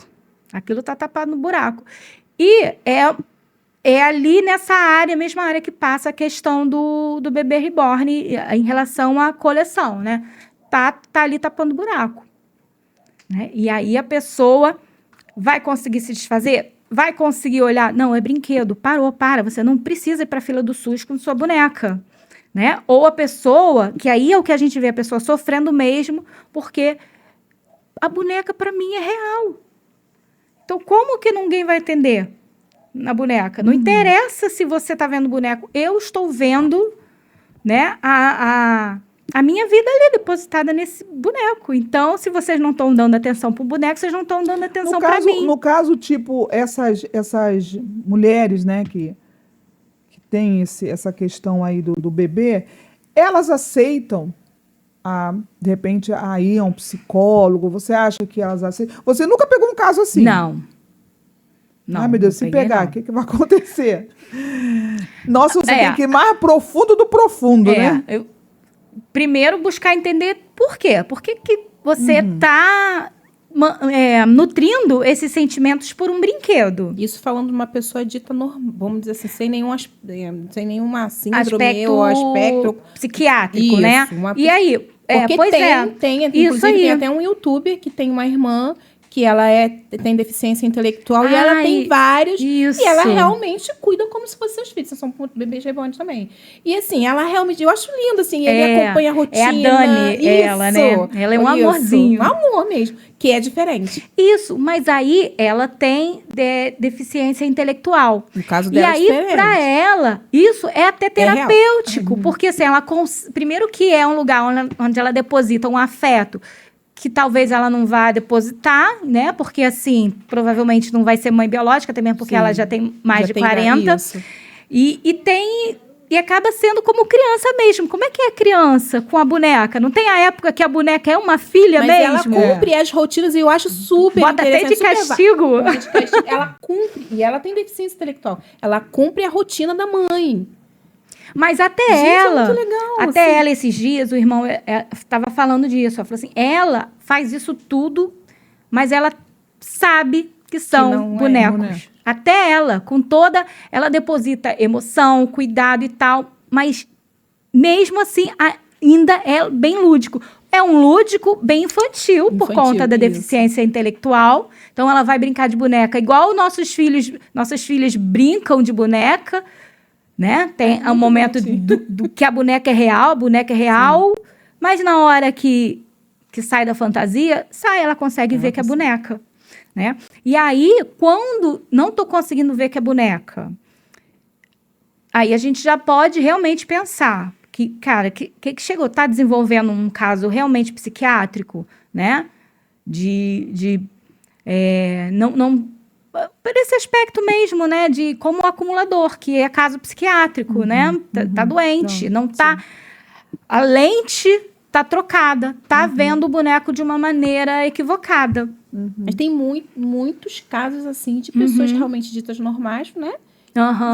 E é ali nessa área, mesma área que passa a questão do bebê reborn em relação à coleção, né? Tá ali tapando buraco. Né? E aí a pessoa vai conseguir se desfazer? Vai conseguir olhar? Não, é brinquedo. Você não precisa ir para a fila do SUS com sua boneca. Né? Ou a pessoa, que aí é o que a gente vê, a pessoa sofrendo mesmo, porque a boneca, para mim, é real. Então, como que ninguém vai entender na boneca? Não interessa se você está vendo o boneco. Eu estou vendo, né, a minha vida ali depositada nesse boneco. Então, se vocês não estão dando atenção para o boneco, vocês não estão dando atenção para mim. No caso, tipo, essas mulheres, né, que têm essa questão aí do bebê, elas aceitam, de repente, ir a um psicólogo? Você acha que elas aceitam? Você nunca pegou um caso assim? Não. Ai, meu Deus, se pegar, o que vai acontecer? Nossa, você tem que ir mais profundo do profundo, né? Primeiro, buscar entender por quê. Por que você está nutrindo esses sentimentos por um brinquedo? Isso falando de uma pessoa dita normal, vamos dizer assim, sem nenhuma síndrome ou aspecto psiquiátrico, isso, né? E aí? Porque Inclusive tem até um youtuber que tem uma irmã que ela tem deficiência intelectual e ela tem vários. Isso. E ela realmente cuida como se fossem seus filhos. Vocês são bebês reborns também. E assim, ela realmente, eu acho lindo, assim, ele acompanha a rotina. É a Dani, ela, né? Ela é um amorzinho. Um amor mesmo, que é diferente. Isso, mas aí ela tem deficiência intelectual. No caso dela, e aí, para ela, isso é até terapêutico, porque assim, primeiro que é um lugar onde ela deposita um afeto que talvez ela não vá depositar, né? Porque, assim, provavelmente não vai ser mãe biológica, também porque ela já tem mais de 40. E acaba sendo como criança mesmo. Como é que é criança com a boneca? Não tem a época que a boneca é uma filha mesmo? Ela cumpre as rotinas e eu acho super Bota até de castigo. Ela cumpre, e ela tem deficiência intelectual. Ela cumpre a rotina da mãe. Mas até ela, é muito legal, até assim. Ela, esses dias, o irmão estava falando disso. Ela falou assim, ela faz isso tudo, mas ela sabe que são bonecos. Até ela, ela deposita emoção, cuidado e tal, mas mesmo assim, ainda é bem lúdico. É um lúdico bem infantil por conta da deficiência intelectual. Então, ela vai brincar de boneca, igual nossas filhas brincam de boneca, né? Tem um momento do que a boneca é real, mas na hora que sai da fantasia, ela consegue ver que é boneca, né? E aí, quando não estou conseguindo ver que é boneca, aí a gente já pode realmente pensar que, cara, que chegou, está desenvolvendo um caso realmente psiquiátrico, né? Não por esse aspecto mesmo, né, de como acumulador, que é caso psiquiátrico, né, tá doente, não tá, a lente tá trocada, tá vendo o boneco de uma maneira equivocada. Mas tem muitos casos, assim, de pessoas realmente ditas normais, né,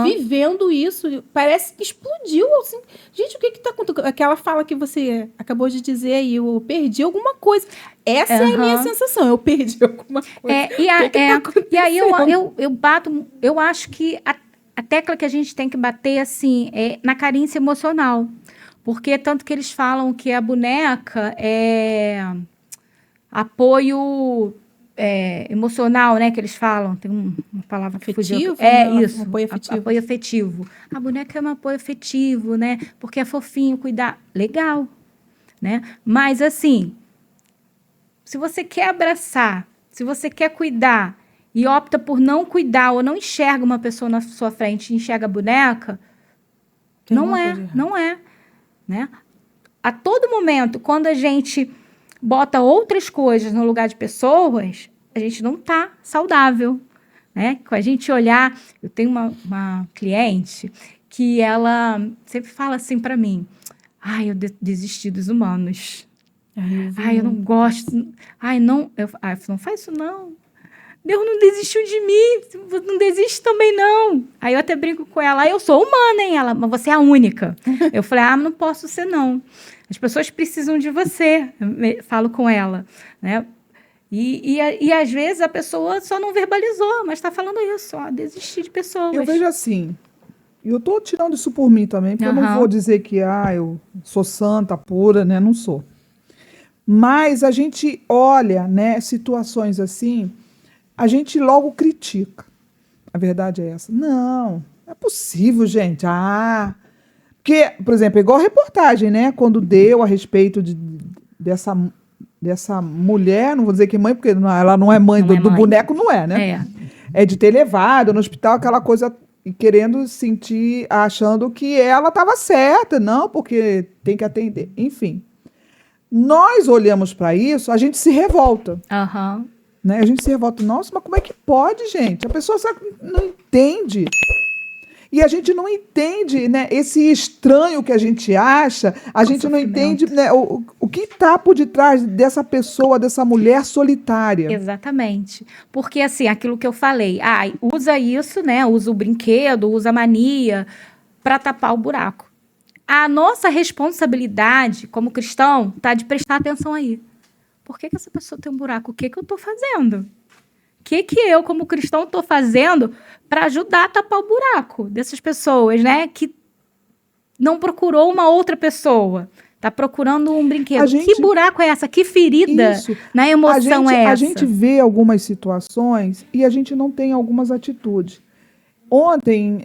vivendo isso, parece que explodiu, assim, gente, o que tá acontecendo? Aquela fala que você acabou de dizer aí, eu perdi alguma coisa. Essa é a minha sensação, eu perdi alguma coisa. E aí eu bato, eu acho que a tecla que a gente tem que bater, assim, é na carência emocional. Porque tanto que eles falam que a boneca é apoio emocional, né, que eles falam, tem uma palavra que afetivo, isso, apoio afetivo. A boneca é um apoio afetivo, né, porque é fofinho, cuidar, legal, né, mas assim, se você quer abraçar, se você quer cuidar e opta por não cuidar ou não enxerga uma pessoa na sua frente e enxerga a boneca, não é, né, a todo momento, quando a gente bota outras coisas no lugar de pessoas, a gente não está saudável, né? Com a gente olhar... Eu tenho uma cliente que ela sempre fala assim para mim, eu desisti dos humanos. Eu não gosto. Não faz isso não. Deus não desistiu de mim, não desiste também não. Aí eu até brinco com ela, eu sou humana, hein? Ela, mas você é a única. Eu falei, não posso ser não. As pessoas precisam de você, falo com ela, né? E às vezes a pessoa só não verbalizou, mas está falando isso, desistir de pessoas. Eu vejo assim, eu estou tirando isso por mim também, porque eu não vou dizer que eu sou santa, pura, né? Não sou. Mas a gente olha, né, situações assim, a gente logo critica. A verdade é essa. Não é possível, gente. Porque, por exemplo, igual a reportagem, né? Quando deu a respeito dessa mulher, não vou dizer que mãe, porque ela não é mãe do boneco, não é, né? É de ter levado no hospital aquela coisa, querendo sentir, achando que ela estava certa, não, porque tem que atender. Enfim. Nós olhamos para isso, a gente se revolta. Né? A gente se revolta. Nossa, mas como é que pode, gente? A pessoa não entende. E a gente não entende, né, esse estranho que a gente acha, a gente não entende, né, o que está por detrás dessa pessoa, dessa mulher solitária. Exatamente. Porque, assim, aquilo que eu falei, usa isso, né, usa o brinquedo, usa a mania para tapar o buraco. A nossa responsabilidade como cristão está de prestar atenção aí. Por que essa pessoa tem um buraco? O que eu estou fazendo? O que eu, como cristão, estou fazendo para ajudar a tapar o buraco dessas pessoas, né? Que não procurou uma outra pessoa. Tá procurando um brinquedo. A gente- Que buraco é essa? Que ferida Isso. na emoção é essa? A gente vê algumas situações e a gente não tem algumas atitudes. Ontem,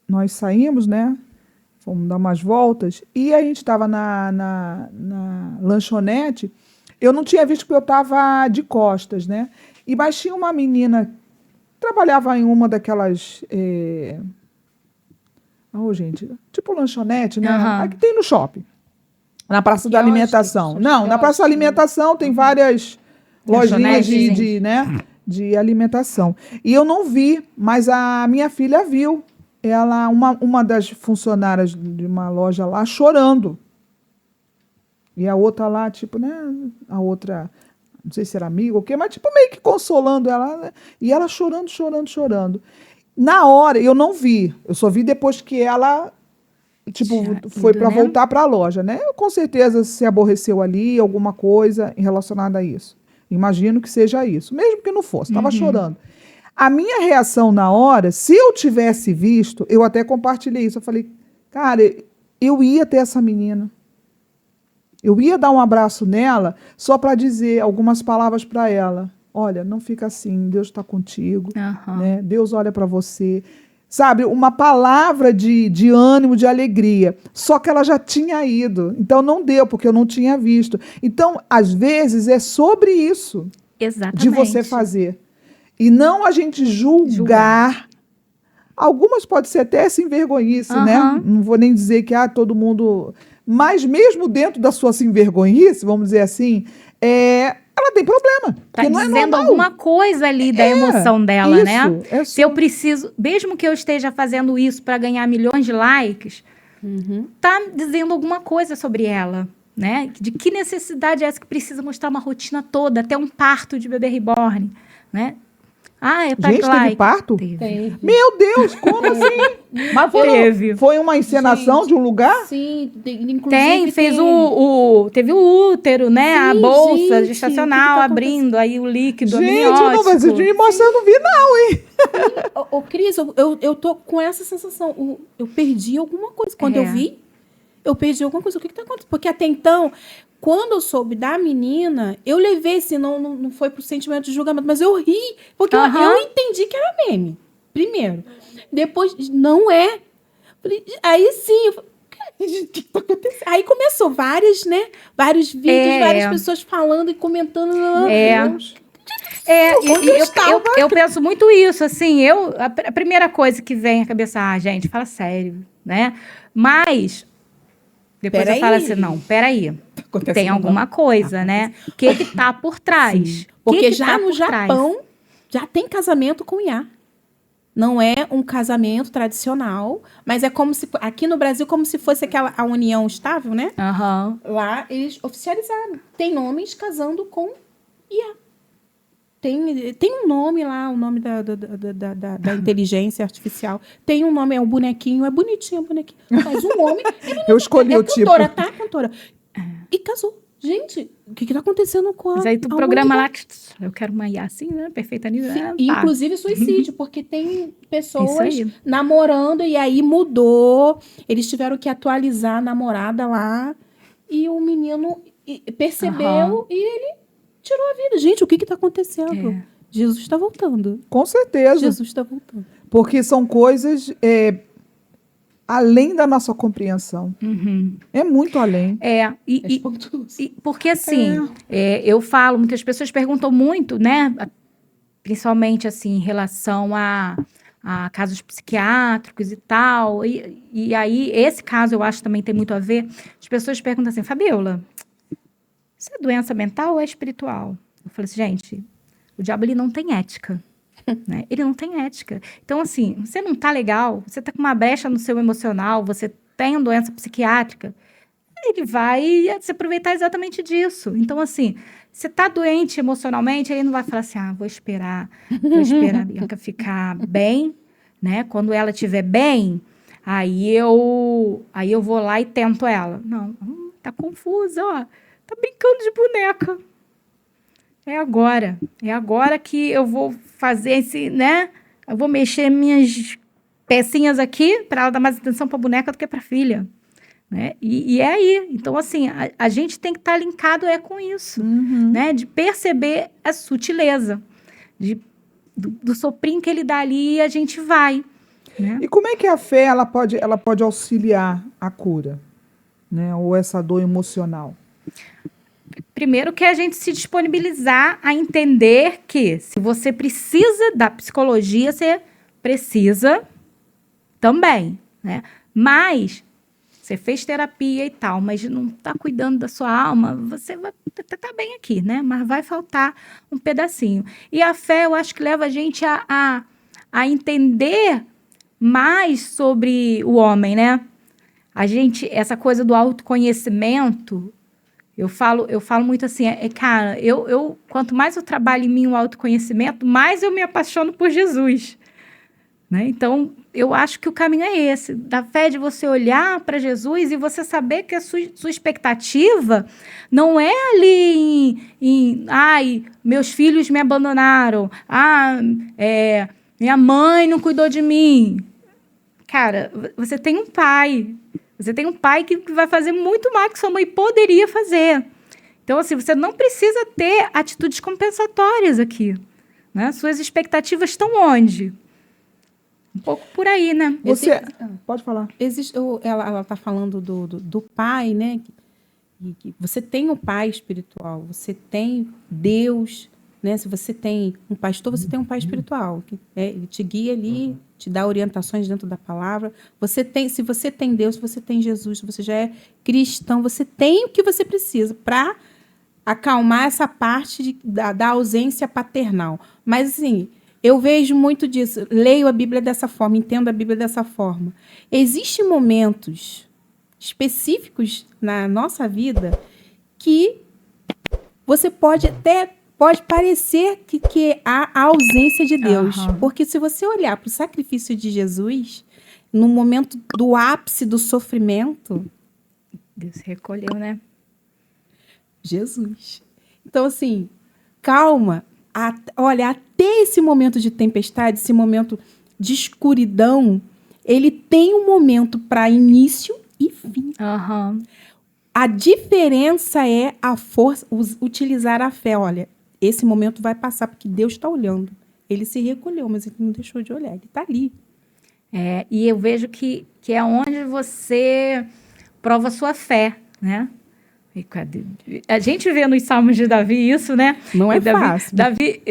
nós saímos, né? Fomos dar umas voltas e a gente estava na lanchonete. Eu não tinha visto porque eu estava de costas, né? Mas tinha uma menina que trabalhava em uma daquelas... gente, tipo lanchonete, né? Aham. Aqui tem no shopping. Na Praça da Quiosque, Alimentação. são Não, na Praça da quiosques, né? Alimentação tem várias lojinhas Lanchonetes, de alimentação. E eu não vi, mas a minha filha viu. Ela, uma das funcionárias de uma loja lá, chorando. E a outra lá, tipo, né? A outra, não sei se era amiga ou o quê, mas tipo meio que consolando ela. Né? E ela chorando, chorando, chorando. Na hora, eu não vi. Eu só vi depois que ela, tipo, Já foi ido, para né? voltar para a loja, né? Com certeza se aborreceu ali, alguma coisa relacionada a isso. Imagino que seja isso. Mesmo que não fosse, estava chorando. A minha reação na hora, se eu tivesse visto, eu até compartilhei isso. Eu falei, cara, eu ia ter essa menina. Eu ia dar um abraço nela só para dizer algumas palavras para ela. Olha, não fica assim, Deus está contigo, Aham. né? Deus olha para você. Sabe, uma palavra de ânimo, de alegria. Só que ela já tinha ido. Então não deu, porque eu não tinha visto. Então, às vezes, é sobre isso Exatamente. de você fazer. E não a gente julgar. Algumas pode ser até sem vergonhice, né? Aham. Não vou nem dizer que todo mundo... Mas mesmo dentro da sua sem vergonhice, vamos dizer assim, ela tem problema. Tá porque não é dizendo normal. alguma coisa ali da emoção dela, né? Isso, é Se eu só- preciso, mesmo que eu esteja fazendo isso para ganhar milhões de likes, tá dizendo alguma coisa sobre ela, né? De que necessidade é essa que precisa mostrar uma rotina toda, até um parto de bebê reborn, né? Ah, é pra Gente, like. teve parto? Teve. Tem. Meu Deus, como assim? Mas Teve. foi uma encenação Gente, de um lugar? Sim, inclusive Tem, fez teve o útero, né? A Sim, bolsa gente, gestacional o que tá abrindo, aí o líquido Gente, eu não, mas amniótico. me mostra, eu não vi, não, hein? Ô, Cris, eu tô com essa sensação. Eu perdi alguma coisa. Quando É. eu vi, eu perdi alguma coisa. O que tá acontecendo? Porque até então, quando eu soube da menina, eu levei, assim, não foi pro sentimento de julgamento, mas eu ri. Porque Aham. eu entendi que era meme. Primeiro. Depois, não é. Falei, aí sim, eu falei, o que tá acontecendo? Aí começou vários vídeos, várias pessoas falando e comentando. É. Onde eu estava? Eu penso muito isso, assim, a primeira coisa que vem à cabeça, gente, fala sério, né? Mas, depois Peraí. eu falo assim, não, peraí, Acontecendo tem alguma coisa, né? O que tá por trás? Porque que já tá no por trás? Japão, já tem casamento com IA. Não é um casamento tradicional, mas é como se... Aqui no Brasil, como se fosse a união estável, né? Aham. Lá, eles oficializaram. Tem homens casando com IA. Tem um nome lá, o nome da inteligência artificial. Tem um nome, é um bonequinho, é bonitinho o bonequinho. Mas um homem... Eu escolhi é o tipo. cantora, tá? Cantora. E casou. Gente, o que tá acontecendo com a Mas aí tu a programa humanidade? lá, eu quero uma IA assim, né? Perfeita nível. Sim, Tá. inclusive suicídio, porque tem pessoas Isso aí. namorando e aí mudou. Eles tiveram que atualizar a namorada lá e o menino percebeu Aham. e ele tirou a vida. Gente, o que está acontecendo? É. Jesus está voltando. Com certeza. Jesus está voltando. Porque são coisas além da nossa compreensão. Uhum. É muito além. Porque assim, eu falo, muitas pessoas perguntam muito, né? Principalmente assim, em relação a casos psiquiátricos e tal. E aí, esse caso eu acho também tem muito a ver. As pessoas perguntam assim, Fabiola, isso é doença mental ou é espiritual? Eu falo assim, gente, o diabo ele não tem ética. Né? Ele não tem ética. Então, assim, você não tá legal, você tá com uma brecha no seu emocional, você tem uma doença psiquiátrica, ele vai se aproveitar exatamente disso. Então, assim, você tá doente emocionalmente, ele não vai falar assim, vou esperar a Bianca ficar bem, né? Quando ela estiver bem, aí eu vou lá e tento ela. Não, tá confusa, ó. Tá brincando de boneca. É agora que eu vou fazer esse, né? Eu vou mexer minhas pecinhas aqui para ela dar mais atenção para a boneca do que para a filha, né? E é aí. Então, assim, a gente tem que estar linkado com isso, né? De perceber a sutileza, do soprinho que ele dá ali e a gente vai, né? E como é que a fé ela pode auxiliar a cura, né? Ou essa dor emocional? Primeiro que a gente se disponibilizar a entender que se você precisa da psicologia, você precisa também, né? Mas você fez terapia e tal, mas não está cuidando da sua alma, você vai tá bem aqui, né? Mas vai faltar um pedacinho. E a fé, eu acho que leva a gente a entender mais sobre o homem, né? Essa coisa do autoconhecimento, eu falo muito assim, cara, quanto mais eu trabalho em mim o autoconhecimento, mais eu me apaixono por Jesus, né? Então, eu acho que o caminho é esse, da fé de você olhar para Jesus e você saber que a sua expectativa não é ali ai, meus filhos me abandonaram, minha mãe não cuidou de mim. Cara, você tem um pai que vai fazer muito mais que sua mãe poderia fazer. Então, assim, você não precisa ter atitudes compensatórias aqui, né? Suas expectativas estão onde? Um pouco por aí, né? Pode falar. Ela está falando do pai, né? Que você tem o pai espiritual, você tem Deus, né? Se você tem um pastor, você tem um pai espiritual. Ele te guia ali, te dá orientações dentro da palavra. Se você tem Deus, você tem Jesus, se você já é cristão, você tem o que você precisa para acalmar essa parte da ausência paternal. Mas, assim, eu vejo muito disso, leio a Bíblia dessa forma, entendo a Bíblia dessa forma. Existem momentos específicos na nossa vida que você pode parecer que há a ausência de Deus. Porque se você olhar para o sacrifício de Jesus, no momento do ápice do sofrimento, Deus se recolheu, né? Jesus. Então, assim, calma. Olha, até esse momento de tempestade, esse momento de escuridão, ele tem um momento para início e fim. A diferença é a força, utilizar a fé. Olha, esse momento vai passar porque Deus está olhando. Ele se recolheu, mas ele não deixou de olhar. Ele está ali. E eu vejo que é onde você prova a sua fé, né? A gente vê nos Salmos de Davi isso, né? Não é fácil. Davi,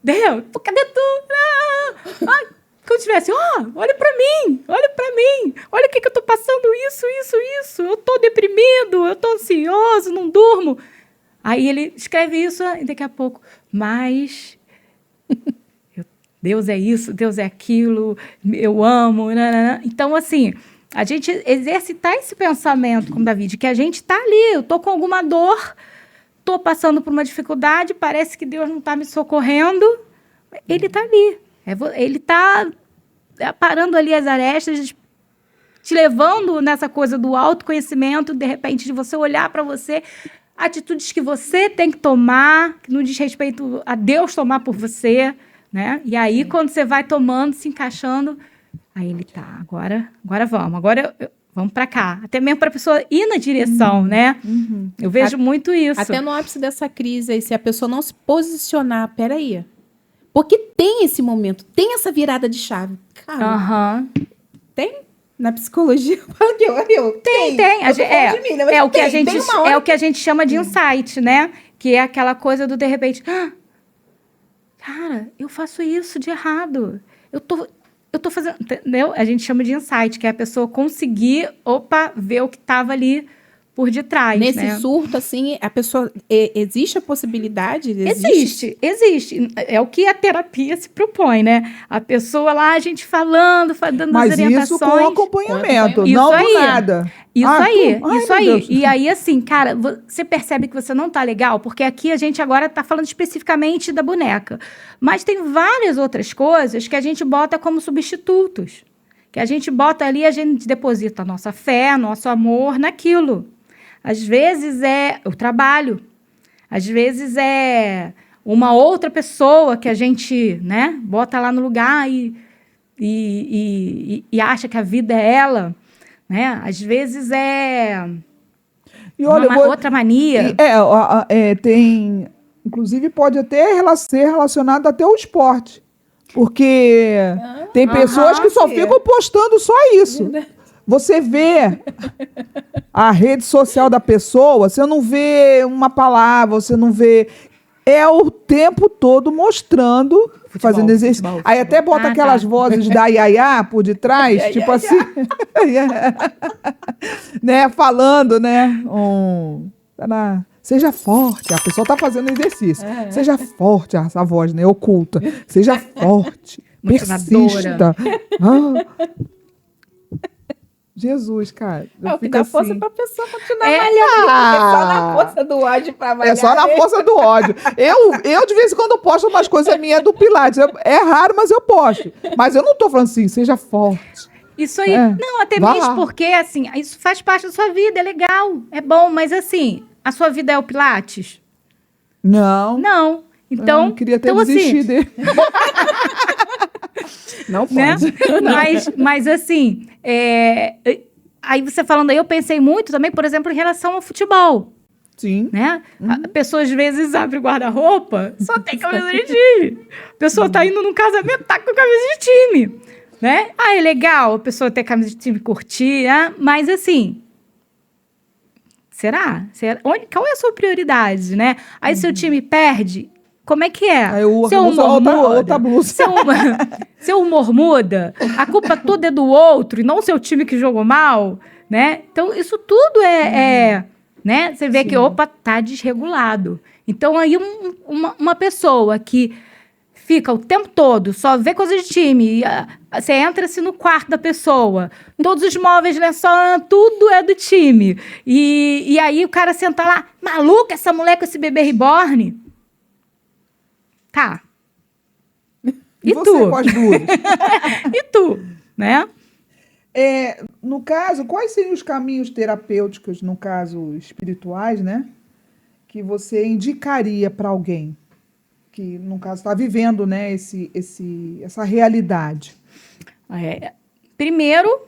Deus, cadê tu? Como se tivesse, olha pra mim, olha o que eu tô passando, isso, eu tô deprimido, eu tô ansioso, não durmo. Aí ele escreve isso e daqui a pouco, mas Deus é isso, Deus é aquilo, eu amo, nanana. Então, assim, a gente exercitar esse pensamento, como Davi, de que a gente está ali, eu estou com alguma dor, estou passando por uma dificuldade, parece que Deus não está me socorrendo, ele está ali. Ele está parando ali as arestas, te levando nessa coisa do autoconhecimento, de repente, de você olhar para você, atitudes que você tem que tomar, que não diz respeito a Deus tomar por você, né? E aí, quando você vai tomando, se encaixando... Aí ele agora vamos para cá. Até mesmo para a pessoa ir na direção, né? Eu vejo muito isso. Até no ápice dessa crise, aí, se a pessoa não se posicionar, peraí. Porque tem esse momento, tem essa virada de chave. Cara, tem? Na psicologia, tem. É o que a gente chama de insight, né? Que é aquela coisa do de repente, cara, eu faço isso de errado. Eu tô fazendo, entendeu? A gente chama de insight, que é a pessoa conseguir, ver o que estava ali por detrás, nesse né? surto, assim, a pessoa... existe a possibilidade? Existe. É o que a terapia se propõe, né? A pessoa lá, a gente falando, dando as orientações. Mas isso com acompanhamento, isso não aí, do nada. Isso aí. Deus. E aí, assim, cara, você percebe que você não tá legal, porque aqui a gente agora tá falando especificamente da boneca. Mas tem várias outras coisas que a gente bota como substitutos. Que a gente bota ali, a gente deposita a nossa fé, nosso amor naquilo. Às vezes é o trabalho. Às vezes é uma outra pessoa que a gente, né, bota lá no lugar e acha que a vida é ela. né? Às vezes é E olha, outra mania. tem, inclusive pode até ser relacionado até ao esporte, porque tem pessoas que só ficam postando só isso. Você vê a rede social da pessoa, você não vê uma palavra, você não vê. É o tempo todo mostrando, fazendo exercício. Futebol. Aí até bota aquelas vozes da Yaya por detrás, tipo assim. Né, falando, né? Seja forte. A pessoa tá fazendo exercício. Seja forte, essa voz, né? Oculta. Seja forte. Persista. Jesus, cara. É o que fica dá força assim. pra pessoa continuar malhando. É só na força do ódio pra malhar. É só na força do ódio. Eu de vez em quando, posto umas coisas minhas do Pilates. É raro, mas eu posto. Mas eu não tô falando assim, seja forte. Isso aí, não, até Vá mesmo lá. porque, assim, isso faz parte da sua vida, é legal, é bom, mas assim, a sua vida é o Pilates? Não. Não. Então, Eu queria ter então, assim, desistido dele. Não né? pode. Mas assim, aí você falando aí, eu pensei muito também, por exemplo, em relação ao futebol, Sim. né? A pessoa às vezes abre o guarda-roupa, só tem camisa de time. A pessoa tá indo num casamento, tá com camisa de time, né? Ah, é legal a pessoa ter camisa de time, curtir, né? Mas assim, será? Qual é a sua prioridade, né? Aí se o time perde, como é que é? Aí eu Seu uso humor muda? outra blusa. Seu humor muda? A culpa toda é do outro e não seu time que jogou mal, né? Então, isso tudo né? Você vê que, opa, tá desregulado. Então, aí uma pessoa que fica o tempo todo, só vê coisa de time, você entra-se no quarto da pessoa, todos os móveis, né, tudo é do time. E aí o cara senta lá, maluca, essa mulher com esse bebê reborn. Tá. E você tu? com as duas? E tu, né? No caso, quais seriam os caminhos terapêuticos, no caso, espirituais, né? Que você indicaria para alguém que, no caso, está vivendo, né, essa realidade? Primeiro,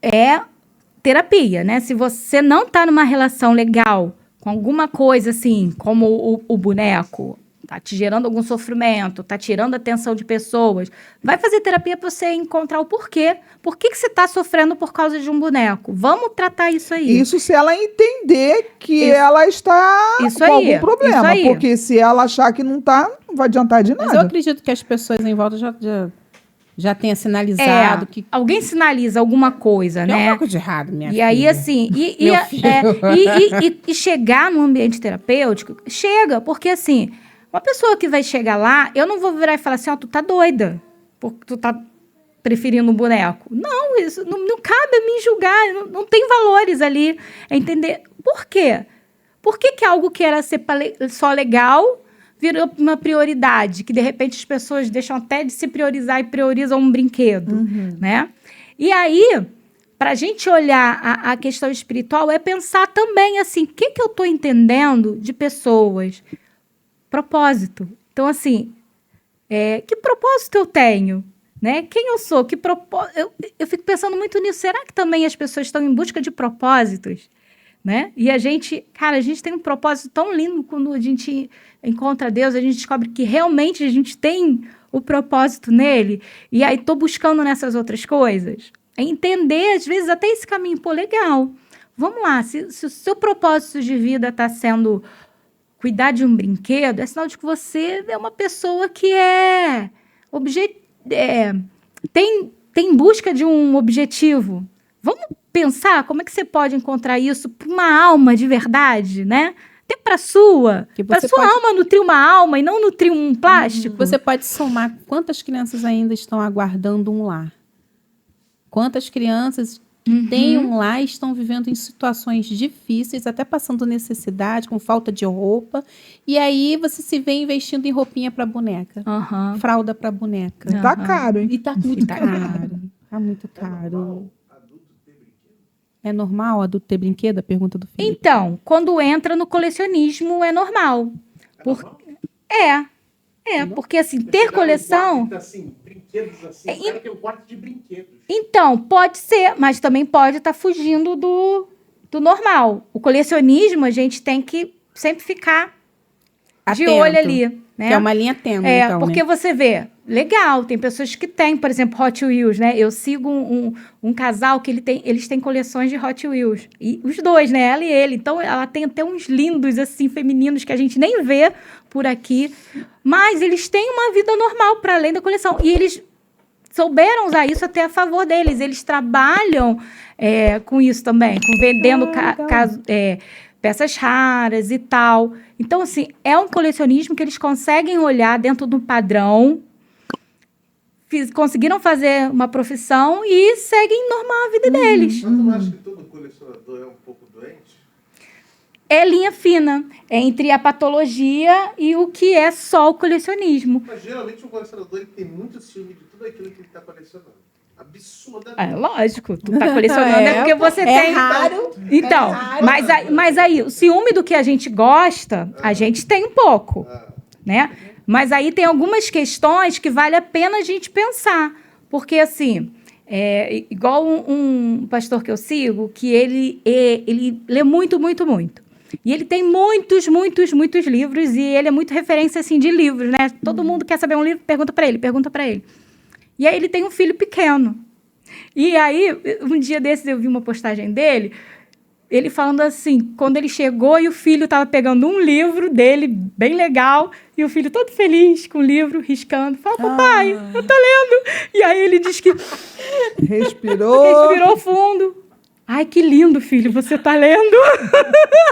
é terapia, né? Se você não tá numa relação legal com alguma coisa assim, como o boneco, tá te gerando algum sofrimento, tá tirando a atenção de pessoas, vai fazer terapia para você encontrar o porquê. Por que você tá sofrendo por causa de um boneco? Vamos tratar isso aí. Isso se ela entender que Isso. ela está Isso com aí, algum problema. isso aí. Porque se ela achar que não tá, não vai adiantar de Mas eu nada. acredito que as pessoas em volta já tenha sinalizado que Alguém sinaliza alguma coisa, tem né? alguma coisa de errado, minha E filha. aí, assim, Meu filho. e chegar no ambiente terapêutico, chega, porque assim, uma pessoa que vai chegar lá, eu não vou virar e falar assim, ó, tu tá doida, porque tu tá preferindo um boneco. Não, isso não cabe a mim julgar, não tem valores ali, é entender por quê. Por que algo que era ser só legal virou uma prioridade, que de repente as pessoas deixam até de se priorizar e priorizam um brinquedo, né? E aí, para a gente olhar a questão espiritual, é pensar também assim, o que eu estou entendendo de pessoas? Propósito. Então, assim, que propósito eu tenho? Né? Quem eu sou? Que eu fico pensando muito nisso. Será que também as pessoas estão em busca de propósitos? Né? E a gente tem um propósito tão lindo quando a gente encontra Deus, a gente descobre que realmente a gente tem o propósito nele, e aí tô buscando nessas outras coisas. É entender, às vezes, até esse caminho, pô, legal. Vamos lá, se o seu propósito de vida está sendo cuidar de um brinquedo, é sinal de que você é uma pessoa que tem busca de um objetivo. Vamos pensar como é que você pode encontrar isso para uma alma de verdade, né? Até para sua alma nutrir uma alma e não nutrir um plástico. Você pode somar quantas crianças ainda estão aguardando um lar. Quantas crianças têm um lar e estão vivendo em situações difíceis, até passando necessidade, com falta de roupa. E aí você se vê investindo em roupinha para boneca. Fralda para boneca. Tá caro, hein? E tá muito caro. Tá muito caro. É normal adulto ter brinquedo? A pergunta do Felipe. Então, quando entra no colecionismo, é normal. Porque assim, ter coleção... Assim, brinquedo brinquedos assim. O cara tem um quarto de brinquedos. Então, pode ser, mas também pode estar fugindo do normal. O colecionismo, a gente tem que sempre ficar de Atento. olho ali, né? Que é uma linha tênue, É, então, porque né? você vê, legal, tem pessoas que têm, por exemplo, Hot Wheels, né? Eu sigo um casal que eles têm coleções de Hot Wheels. E os dois, né? Ela e ele. Então, ela tem até uns lindos, assim, femininos que a gente nem vê por aqui. Mas eles têm uma vida normal para além da coleção. E eles souberam usar isso até a favor deles. Eles trabalham com isso também, com vendendo peças raras e tal. Então, assim, é um colecionismo que eles conseguem olhar dentro do padrão, conseguiram fazer uma profissão e seguem normal a vida deles. Mas tu não acha que todo colecionador é um pouco doente? É linha fina entre a patologia e o que é só o colecionismo. Mas geralmente o colecionador ele tem muito ciúme de tudo aquilo que ele está colecionando. Absurdamente. É lógico, tu tá colecionando é porque você tem. Raro, Então, raro. mas aí, o ciúme do que a gente gosta, a gente tem um pouco, né? Mas aí tem algumas questões que vale a pena a gente pensar. Porque, assim, igual um pastor que eu sigo, que ele lê muito, muito, muito. E ele tem muitos, muitos, muitos livros, e ele é muito referência, assim, de livros, né? Todo mundo quer saber um livro, pergunta para ele. E aí ele tem um filho pequeno. E aí, um dia desses, eu vi uma postagem dele, ele falando assim, quando ele chegou e o filho estava pegando um livro dele, bem legal, e o filho todo feliz com o livro, riscando. Fala, papai, eu tô lendo. E aí ele diz que respirou fundo. Ai, que lindo, filho, você tá lendo.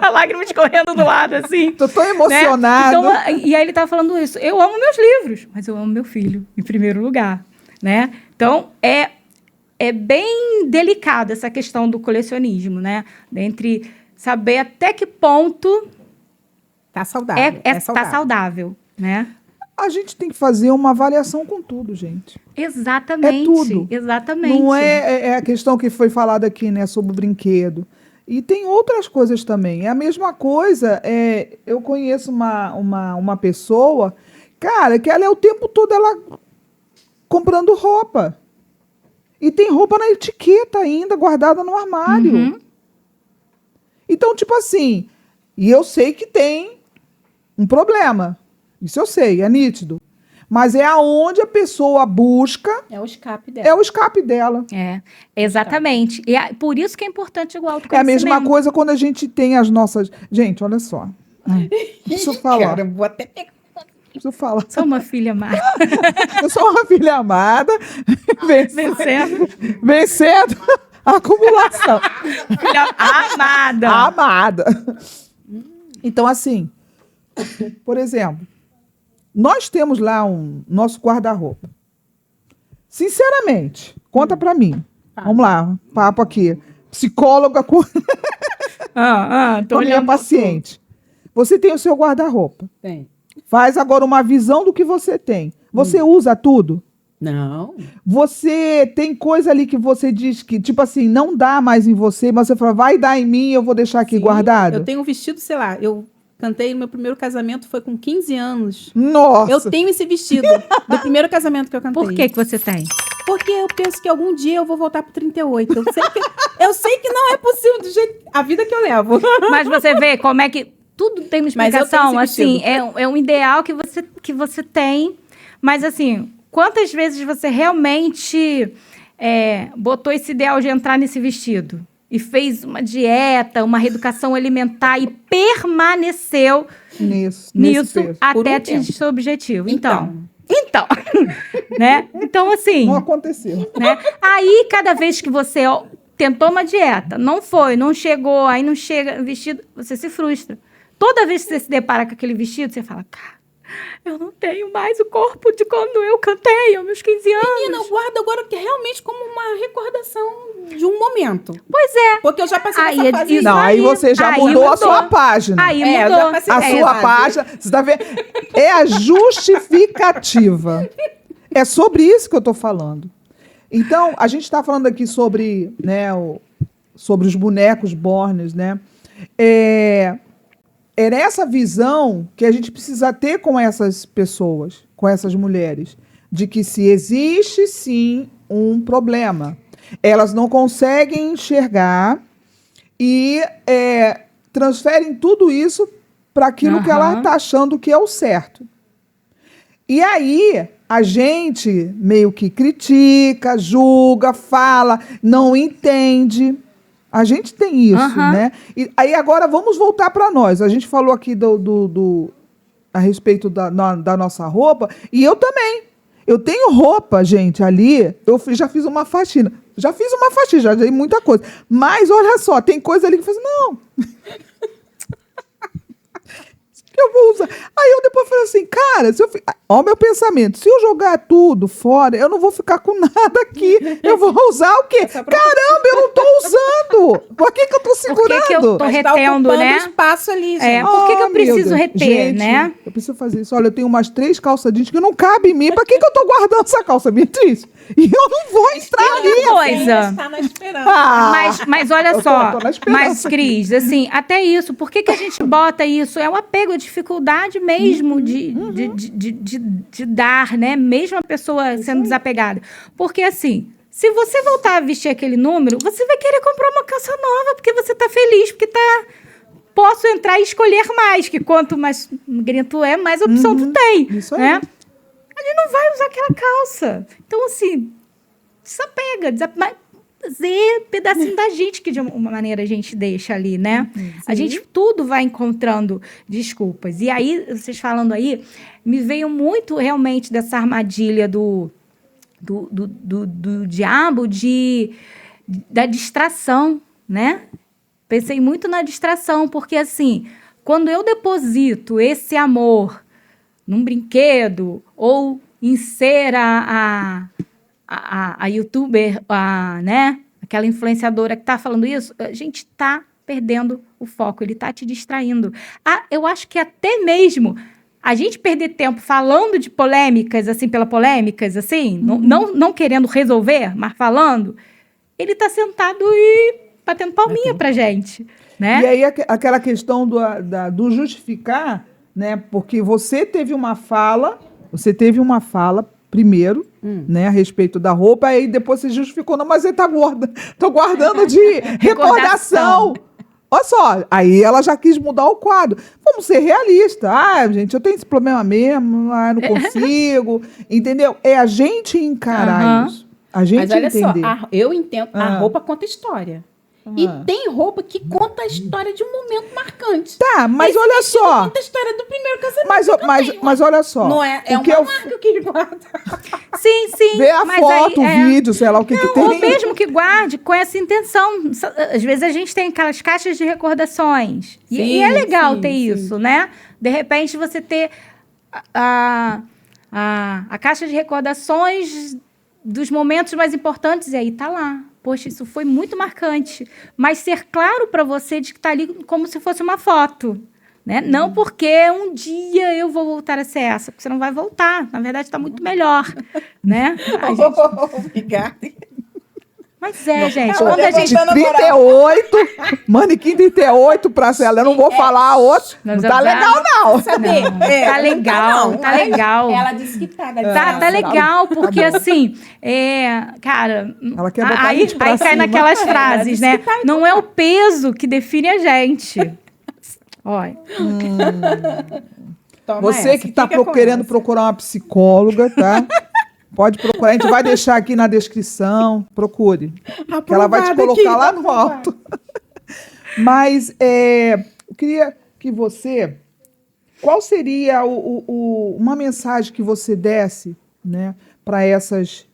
A lágrima escorrendo do lado, assim. Tô tão emocionado. Né? Então, e aí ele tava falando isso. Eu amo meus livros, mas eu amo meu filho, em primeiro lugar. Né? Então, é bem delicado essa questão do colecionismo, né? Entre saber até que ponto Tá saudável. tá saudável, né? A gente tem que fazer uma avaliação com tudo, gente. Exatamente. É tudo. Exatamente. Não é a questão que foi falada aqui, né, sobre o brinquedo. E tem outras coisas também. É a mesma coisa. Eu conheço uma pessoa, cara, que ela é o tempo todo ela comprando roupa. E tem roupa na etiqueta ainda, guardada no armário. Uhum. Então, tipo assim, e eu sei que tem um problema. Isso eu sei, é nítido. Mas é aonde a pessoa busca, É o escape dela. é o escape dela. Exatamente. E por isso que é importante o É a autoconhecimento. mesma coisa quando a gente tem as nossas... Gente, olha só. Deixa eu falar. Cara, eu vou até pegar. Deixa eu falar. Sou uma filha má. Eu sou uma filha amada, vencendo a acumulação. Filha amada. Amada. Então, assim, por exemplo, nós temos lá nosso guarda-roupa. Sinceramente, conta pra mim. Vamos lá, papo aqui. Psicóloga com Tô a minha olhando. paciente. Você tem o seu guarda-roupa. Tem. Faz agora uma visão do que você tem. Você usa tudo? Não. Você tem coisa ali que você diz que, tipo assim, não dá mais em você, mas você fala, vai dar em mim, eu vou deixar aqui Sim, guardado? Eu tenho um vestido, sei lá, eu cantei no meu primeiro casamento, foi com 15 anos. Nossa! Eu tenho esse vestido do primeiro casamento que eu cantei. Por que você tem? Porque eu penso que algum dia eu vou voltar pro 38. Eu sei que não é possível do jeito... A vida que eu levo. Mas você vê como é que tudo tem uma Mas eu explicação, tenho esse assim, vestido. é um ideal que você tem, mas assim, quantas vezes você realmente botou esse ideal de entrar nesse vestido? E fez uma dieta, uma reeducação alimentar e permaneceu Nisso nisso peso. Por até um atingir tempo. seu objetivo. Então, né? Então, assim, Não aconteceu. né? Aí, cada vez que você tentou uma dieta, não foi, não chegou, aí não chega vestido, você se frustra. Toda vez que você se depara com aquele vestido, você fala, cara, eu não tenho mais o corpo de quando eu cantei, aos meus 15 anos. Menina, eu guardo agora que realmente como uma recordação de um momento. Pois é. Porque eu já passei Aí nessa é fase. isso. Não, aí você já Aí mudou a mudou. sua página. Aí É, eu mudou. já passei A essa sua fase. página, você tá vendo? É a justificativa. É sobre isso que eu tô falando. Então, a gente está falando aqui sobre, né, sobre os bonecos Bornes, né? É nessa visão que a gente precisa ter com essas pessoas, com essas mulheres. de que se existe, sim, um problema. Elas não conseguem enxergar e transferem tudo isso para aquilo que ela está achando que é o certo. E aí, a gente meio que critica, julga, fala, não entende. A gente tem isso, né? E aí, agora, vamos voltar para nós. A gente falou aqui a respeito da nossa roupa, e eu também. Eu tenho roupa, gente, ali, já fiz uma faxina. Já dei muita coisa. Mas, olha só, tem coisa ali que eu falo assim, não... eu vou usar. Aí eu depois falei assim, cara, ó o meu pensamento, se eu jogar tudo fora, eu não vou ficar com nada aqui. Eu vou usar o quê? Caramba, eu não tô usando. Por que eu tô segurando? Por que eu tô retendo, né? Espaço ali, gente. Por que eu preciso reter, gente, né? Eu preciso fazer isso. Olha, eu tenho umas 3 calças jeans que não cabem em mim. Pra que eu tô guardando essa calça jeans? E eu não vou entrar ali. Coisa. Está na esperança. Mas olha só, tô na esperança. mas Cris, assim, até isso, por que a gente bota isso? É um apego, a dificuldade mesmo de dar, né? Mesmo a pessoa sendo desapegada. Porque assim, se você voltar a vestir aquele número, você vai querer comprar uma calça nova, porque você tá feliz, porque posso entrar e escolher mais, que quanto mais magrinho tu é, mais opção tu tem, Isso aí. né? A gente não vai usar aquela calça. Então, assim, desapega, fazer pedacinho da gente, que de uma maneira a gente deixa ali, né? A gente tudo vai encontrando desculpas. E aí, vocês falando aí, me veio muito realmente dessa armadilha do diabo da distração, né? Pensei muito na distração, porque assim, quando eu deposito esse amor num brinquedo ou em ser a youtuber, né? Aquela influenciadora que está falando isso, a gente está perdendo o foco, ele está te distraindo. Eu acho que até mesmo a gente perder tempo falando de polêmicas, assim, não querendo resolver, mas falando, ele está sentado e batendo palminha pra gente, né? E aí aquela questão do justificar, né? Porque você teve uma fala primeiro, né, a respeito da roupa, aí depois você justificou, não, mas ele tá gorda. Tô guardando de recordação. Olha só, aí ela já quis mudar o quadro. Vamos ser realistas. Gente, eu tenho esse problema mesmo, não consigo. Entendeu? É a gente encarar isso. A gente Mas olha entender. só, eu entendo, a roupa conta história. E tem roupa que conta a história de um momento marcante. Tá, mas olha só. Conta a história do primeiro casamento. Mas olha só. Não é o que uma marca que ele guarda. Sim. Vê a foto, o vídeo, sei lá o que tem. Ou mesmo que guarde com essa intenção. Às vezes a gente tem aquelas caixas de recordações. E é legal ter isso, né? De repente você ter a caixa de recordações dos momentos mais importantes, e aí tá lá. Poxa, isso foi muito marcante. Mas ser claro para você de que está ali como se fosse uma foto. Né? Não porque um dia eu vou voltar a ser essa, porque você não vai voltar. Na verdade, está muito melhor. Né? Obrigada. Mas gente, quando a gente... 38, manequim 38 pra ela. Eu não vou falar outro. Não tá legal, não. Saber. Tá legal, tá legal. Ela disse que tá. Tá legal, porque assim, cara... Ela quer botar aí pra cai cima. naquelas frases, né? Não é o peso que define a gente. Olha. Você que tá querendo procurar uma psicóloga, tá? Pode procurar, a gente vai deixar aqui na descrição. Procure. Que ela vai te colocar lá no alto. Mas eu queria que você... Qual seria uma mensagem que você desse, né, para essas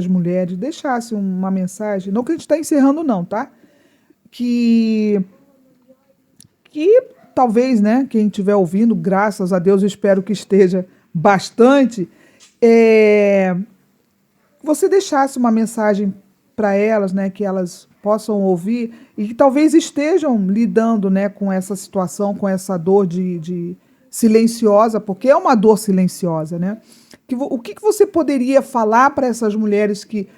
mulheres? Deixasse uma mensagem. Não que a gente está encerrando, não, tá? Que talvez, né, quem estiver ouvindo, graças a Deus, eu espero que esteja bastante... você deixasse uma mensagem para elas, né, que elas possam ouvir e que talvez estejam lidando, né, com essa situação, com essa dor de silenciosa, porque é uma dor silenciosa, né? O que você poderia falar para essas mulheres que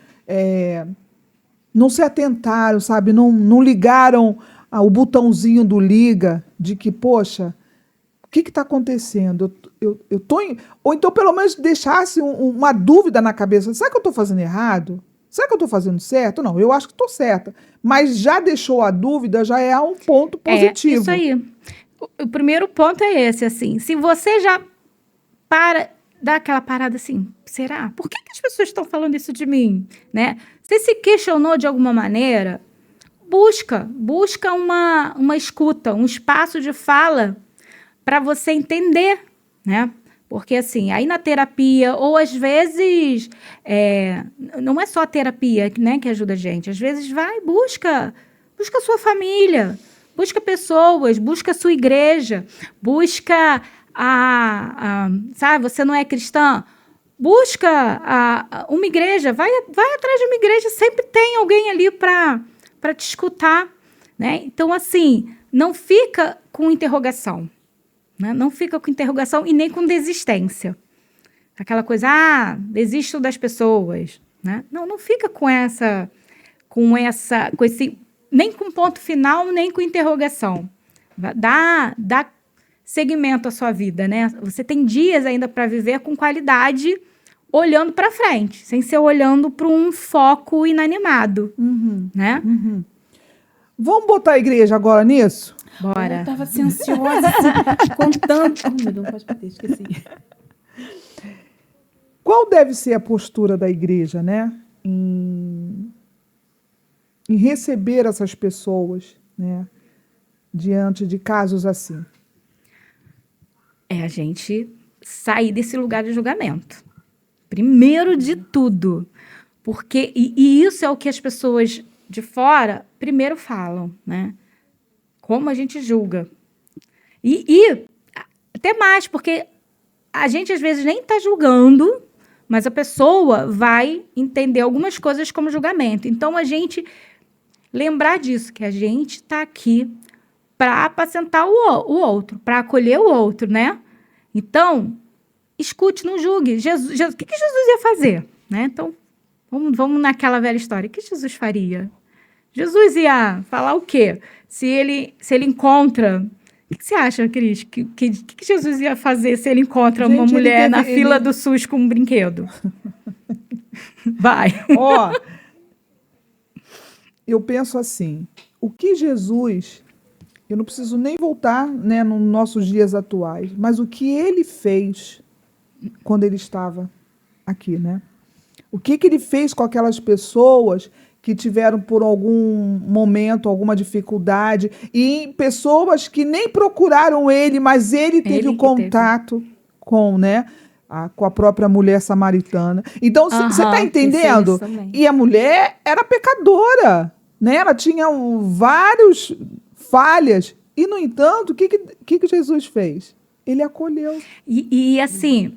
não se atentaram, sabe, não ligaram o botãozinho do liga, de que, poxa, que está acontecendo? Eu tô ou então, pelo menos, deixasse uma dúvida na cabeça. Será que eu estou fazendo errado? Será que eu estou fazendo certo? Não, eu acho que estou certa. Mas já deixou a dúvida, já é um ponto positivo. É, isso aí. O primeiro ponto é esse, assim. Se você já dá aquela parada assim, será? Por que as pessoas estão falando isso de mim? Né? Você se questionou de alguma maneira? Busca uma escuta, um espaço de fala para você entender, né? Porque, assim, aí na terapia, ou às vezes, não é só a terapia, né, que ajuda a gente. Às vezes busca a sua família, busca pessoas, busca a sua igreja, busca sabe, você não é cristã? Busca uma igreja, vai atrás de uma igreja, sempre tem alguém ali para te escutar, né? Então, assim, não fica com interrogação. Né? Não fica com interrogação e nem com desistência. Aquela coisa, desisto das pessoas. Né? Não fica com esse, nem com ponto final, nem com interrogação. Dá seguimento à sua vida. Né? Você tem dias ainda para viver com qualidade, olhando para frente, sem ser olhando para um foco inanimado. Né? Vamos botar a igreja agora nisso? Bora. Eu estava assim, ansiosa, assim, contando. Oh, meu Deus, pode bater, esqueci. Qual deve ser a postura da igreja, né? Em receber essas pessoas, né? Diante de casos assim. É a gente sair desse lugar de julgamento. Primeiro de tudo. Porque, e isso é o que as pessoas de fora primeiro falam, né? Como a gente julga. E até mais, porque a gente às vezes nem está julgando, mas a pessoa vai entender algumas coisas como julgamento. Então, a gente lembrar disso, que a gente está aqui para apacentar o outro, para acolher o outro, né? Então, escute, não julgue. O que Jesus ia fazer? Né? Então, vamos naquela velha história. O que Jesus faria? Jesus ia falar o quê? Se ele encontra... O que você acha, Cris? Que Jesus ia fazer se ele encontra uma mulher na fila do SUS com um brinquedo? Vai. Ó, eu penso assim, o que Jesus... Eu não preciso nem voltar, né, nos nossos dias atuais, mas o que ele fez quando ele estava aqui, né? O que ele fez com aquelas pessoas que tiveram por algum momento alguma dificuldade e pessoas que nem procuraram ele, mas ele teve o contato com, né, com a própria mulher samaritana. Então, você está entendendo? E a mulher era pecadora, né? Ela tinha várias falhas. E, no entanto, o que Jesus fez? Ele acolheu. E assim...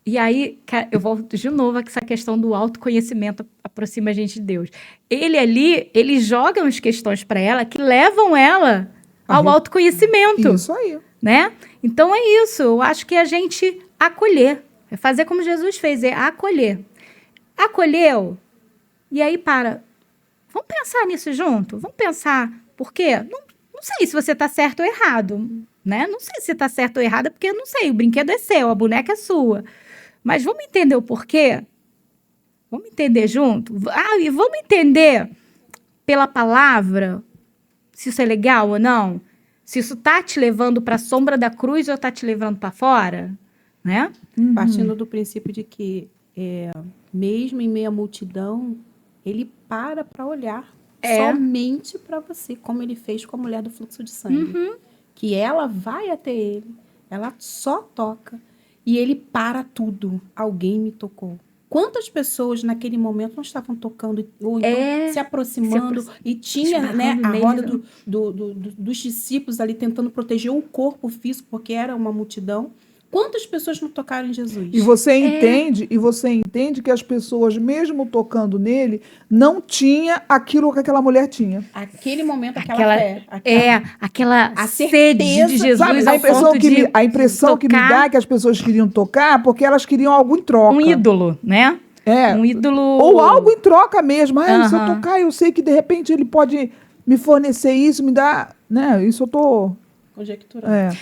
E aí, eu volto de novo a essa questão do autoconhecimento aproxima a gente de Deus. Ele joga umas questões para ela que levam ela ao autoconhecimento. Isso aí. Né? Então, é isso. Eu acho que a gente acolher. É fazer como Jesus fez, é acolher. Acolheu. E aí, vamos pensar nisso junto? Vamos pensar por quê? Não sei se você está certo ou errado. Né? Não sei se está certo ou errado, porque eu não sei. O brinquedo é seu, a boneca é sua. Mas vamos entender o porquê? Vamos entender junto? E vamos entender pela palavra se isso é legal ou não? Se isso está te levando para a sombra da cruz ou está te levando para fora? Né? Partindo do princípio de que, mesmo em meio à multidão, ele para olhar somente para você, como ele fez com a mulher do fluxo de sangue. Que ela vai até ele, ela só toca. E ele para tudo. Alguém me tocou. Quantas pessoas naquele momento não estavam tocando ou então se aproximando e tinha, né, a roda dos discípulos ali tentando proteger o corpo físico, porque era uma multidão. Quantas pessoas não tocaram em Jesus? E você entende que as pessoas, mesmo tocando nele, não tinha aquilo que aquela mulher tinha. Aquele momento, aquela fé. Aquela sede de Jesus. Sabe, a impressão que me dá é que as pessoas queriam tocar porque elas queriam algo em troca. Um ídolo, né? Um ídolo... Ou algo em troca mesmo. Se eu tocar, eu sei que de repente ele pode me fornecer isso, me dar... Né? Isso eu tô... conjecturando.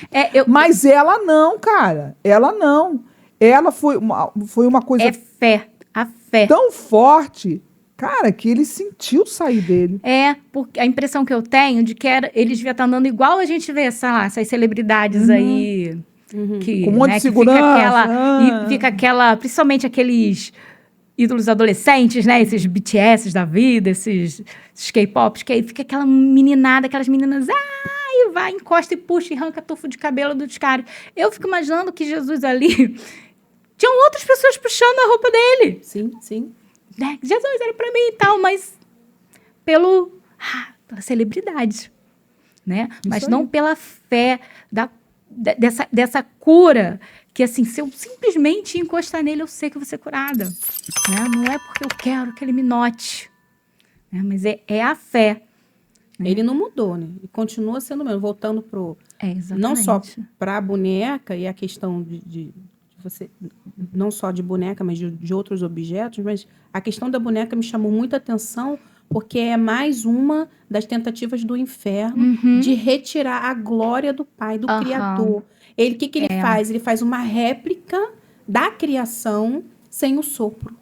Mas ela não, cara. Ela não. Ela foi uma coisa É fé. A fé. tão forte, cara, que ele sentiu sair dele. Porque a impressão que eu tenho de que eles deviam estar andando igual a gente vê, sei lá, essas celebridades aí. Que, Com um monte de que segurança. e fica aquela, principalmente aqueles ídolos adolescentes, né? Esses BTS da vida, esses K-pops, que aí fica aquela meninada, aquelas meninas, e vai, encosta e puxa e arranca tufo de cabelo dos caras. Eu fico imaginando que Jesus ali tinham outras pessoas puxando a roupa dele. Sim, sim. Né? Jesus era pra mim e tal, mas pela celebridade, né? Mas aí. não pela fé dessa cura, que assim, se eu simplesmente encostar nele, eu sei que eu vou ser curada, né? Não é porque eu quero que ele me note, né? Mas é a fé. Ele não mudou, né? Ele continua sendo o mesmo. Voltando pro... Exatamente. Não só para a boneca e a questão de você... Não só de boneca, mas de outros objetos. Mas a questão da boneca me chamou muita atenção porque é mais uma das tentativas do inferno de retirar a glória do Pai, do Criador. Ele, o que ele faz? Ele faz uma réplica da criação sem o sopro.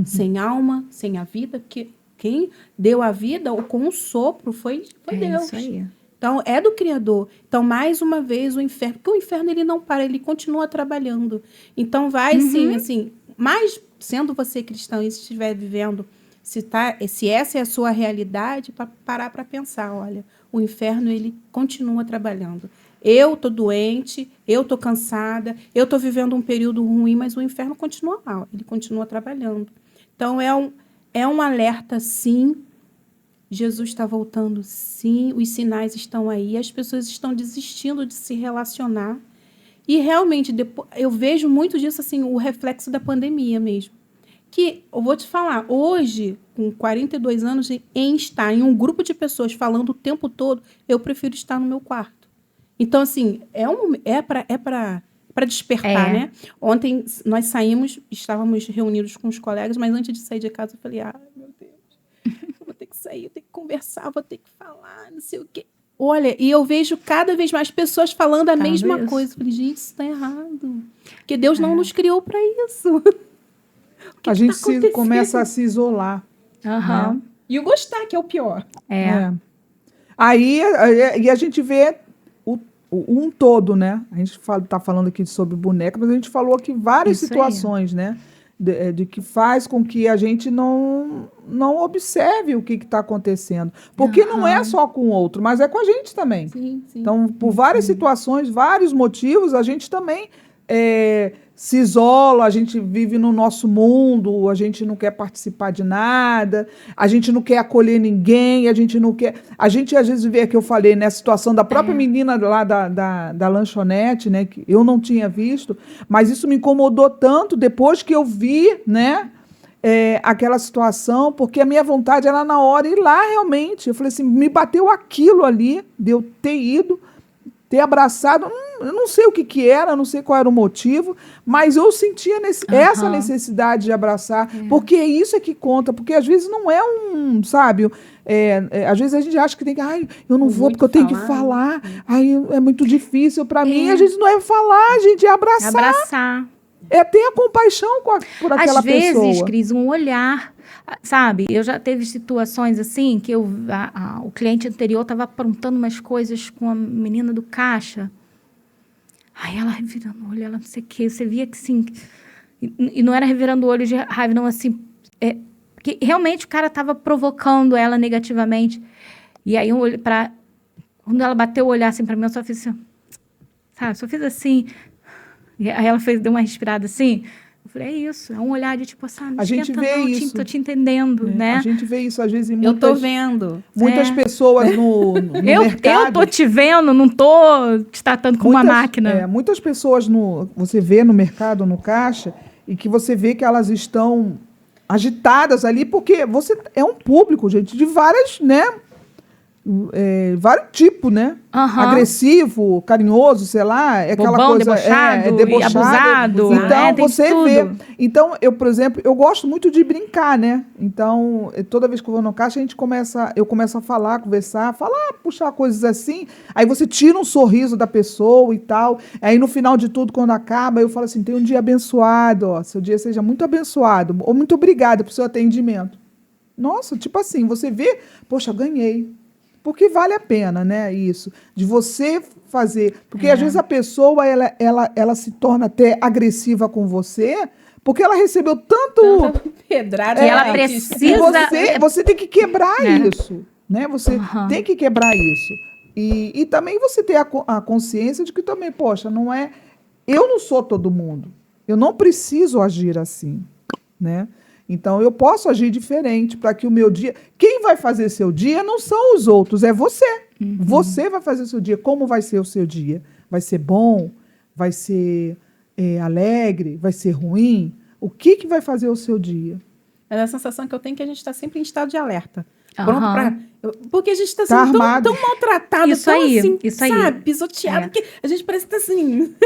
Sem alma, sem a vida, porque quem deu a vida com o sopro foi Deus. Isso aí. Então, é do Criador. Então, mais uma vez, o inferno... Porque o inferno, ele não para, ele continua trabalhando. Então, vai, sim, assim... Mas, sendo você cristão e estiver vivendo... Se essa é a sua realidade, parar para pensar, olha, o inferno, ele continua trabalhando. Eu estou doente, eu estou cansada, eu estou vivendo um período ruim, mas o inferno continua mal, ele continua trabalhando. Então, é um alerta, sim. Jesus está voltando, sim. Os sinais estão aí. As pessoas estão desistindo de se relacionar. E, realmente, eu vejo muito disso, assim, o reflexo da pandemia mesmo. Que, eu vou te falar, hoje, com 42 anos, em estar em um grupo de pessoas falando o tempo todo, eu prefiro estar no meu quarto. Então, assim, é para despertar, né? Ontem, nós estávamos reunidos com os colegas, mas antes de sair de casa, eu falei, meu Deus, eu vou ter que sair, eu tenho que conversar, vou ter que falar, não sei o quê. Olha, e eu vejo cada vez mais pessoas falando a mesma coisa. Eu falei, gente, isso está errado. Porque Deus não nos criou para isso. A gente começa a se isolar. Né? E o gostar, que é o pior. Aí e a gente vê um todo, né? A gente está falando aqui sobre boneca, mas a gente falou aqui várias situações, né? De que faz com que a gente não observe o que está acontecendo. Porque não é só com o outro, mas é com a gente também. Sim, sim. Então, por várias situações, vários motivos, a gente também se isola, a gente vive no nosso mundo, a gente não quer participar de nada, a gente não quer acolher ninguém, a gente não quer... A gente, às vezes, vê que eu falei, né, a situação da própria menina lá da lanchonete, né, que eu não tinha visto, mas isso me incomodou tanto depois que eu vi, né, aquela situação, porque a minha vontade era na hora ir lá realmente. Eu falei assim, me bateu aquilo ali, de eu ter ido, ter abraçado, eu não sei o que era, não sei qual era o motivo, mas eu sentia essa necessidade de abraçar, porque isso é que conta, porque às vezes não é sabe, às vezes a gente acha que tem que, eu não vou porque eu tenho que falar, é muito difícil para mim, às vezes não é falar, gente, é abraçar. É ter a compaixão por aquela pessoa. Às vezes, Cris, um olhar, sabe? Eu já teve situações assim que o cliente anterior estava aprontando umas coisas com a menina do caixa. Aí ela revirando o olho, ela não sei o quê. Você via que assim... E não era revirando o olho de raiva, não, assim... Porque realmente o cara estava provocando ela negativamente. E aí, quando ela bateu o olhar assim para mim, eu só fiz assim... Sabe? Só fiz assim... E aí ela deu uma respirada assim. Eu falei, é isso, é um olhar de tipo assim, a gente vê isso. Tô te entendendo, né? A gente vê isso às vezes em eu tô vendo. Muitas pessoas no mercado. Eu tô te vendo, não tô te tratando como uma máquina. Muitas pessoas você vê no mercado, no caixa, e que você vê que elas estão agitadas ali, porque você é um público, gente, de várias, né? vários tipos, né? Aham. Agressivo, carinhoso, sei lá, é aquela Bobão, coisa debochado, debochado. abusado. Então tem você tudo. vê. Então eu, por exemplo, eu gosto muito de brincar, né? Então toda vez que eu vou no caixa eu começo a falar, conversar, puxar coisas assim. Aí você tira um sorriso da pessoa e tal. Aí no final de tudo, quando acaba, eu falo assim: tem um dia abençoado, ó, seu dia seja muito abençoado, ou muito obrigada pelo seu atendimento. Nossa, tipo assim, você vê, poxa, ganhei. Porque vale a pena, né, isso. De você fazer. Porque às vezes a pessoa, ela se torna até agressiva com você, porque ela recebeu tanto. Pedrada. Que ela E precisa. você tem que quebrar É. isso. Né? Você Aham. tem que quebrar isso. E também você ter a consciência de que também, poxa, não é. Eu não sou todo mundo. Eu não preciso agir assim. Né? Então, eu posso agir diferente para que o meu dia. Quem vai fazer seu dia não são os outros, é você. Você vai fazer o seu dia. Como vai ser o seu dia? Vai ser bom? Vai ser alegre? Vai ser ruim? O que vai fazer o seu dia? Mas a sensação que eu tenho é que a gente está sempre em estado de alerta. Aham. Pronto pra... Porque a gente está Tá sendo armado. tão maltratado, Isso tão aí, assim, isso aí. sabe? Pisoteado, É. que a gente parece que tá assim...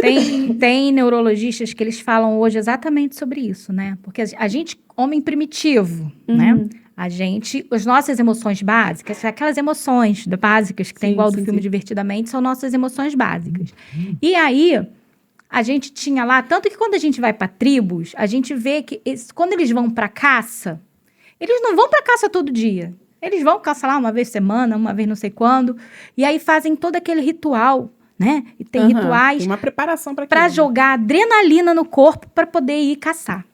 Tem neurologistas que eles falam hoje exatamente sobre isso, né? Porque a gente, homem primitivo, né? As nossas emoções básicas, aquelas emoções básicas que tem Sim, igual do sim, filme sim. Divertidamente, são nossas emoções básicas. E aí, a gente tinha lá, tanto que quando a gente vai para tribos, a gente vê que quando eles vão para caça, eles não vão para caça todo dia. Eles vão caçar lá uma vez por semana, uma vez não sei quando, e aí fazem todo aquele ritual, né? E tem Aham, rituais tem uma preparação para para aquilo, né? jogar adrenalina no corpo para poder ir caçar.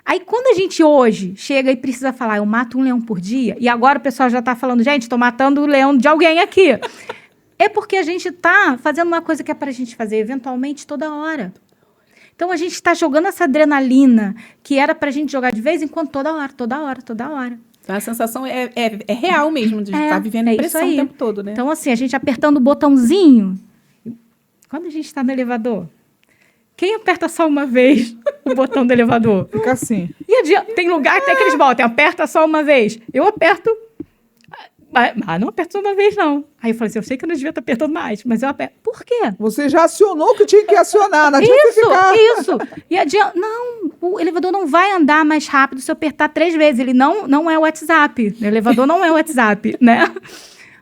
Aí quando a gente hoje chega e precisa falar, eu mato um leão por dia, e agora o pessoal já tá falando, gente, tô matando o leão de alguém aqui. É porque a gente tá fazendo uma coisa que é pra gente fazer eventualmente toda hora. Então a gente está jogando essa adrenalina que era pra gente jogar de vez em quando, toda hora, toda hora, toda hora. Então a sensação é real mesmo, de estar vivendo é pressão isso o aí. tempo todo, né? Então, assim, a gente apertando o botãozinho. Quando a gente está no elevador, quem aperta só uma vez o botão do elevador? Fica assim. E tem lugar até que eles botam, aperta só uma vez. Eu aperto, mas não aperto só uma vez, não. Aí eu falei assim, eu sei que eu não devia estar apertando mais, mas eu aperto. Por quê? Você já acionou o que tinha que acionar. Não adianta ficar. Isso. E não, o elevador não vai andar mais rápido se eu apertar 3 vezes. Ele não é o WhatsApp. O elevador não é o WhatsApp, né?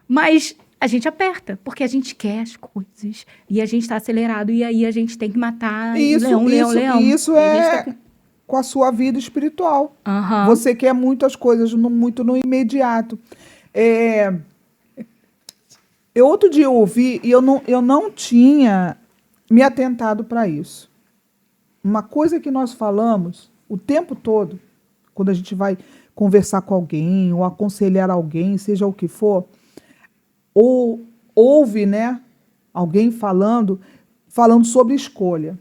Mas a gente aperta, porque a gente quer as coisas. E a gente está acelerado. E aí a gente tem que matar leão. E isso E a gente tá é com a sua vida espiritual. Aham. Você quer muitas coisas muito no imediato. Outro dia eu ouvi e eu não tinha me atentado para isso. Uma coisa que nós falamos o tempo todo, quando a gente vai conversar com alguém ou aconselhar alguém, seja o que for, ou ouve, né, alguém falando sobre escolha.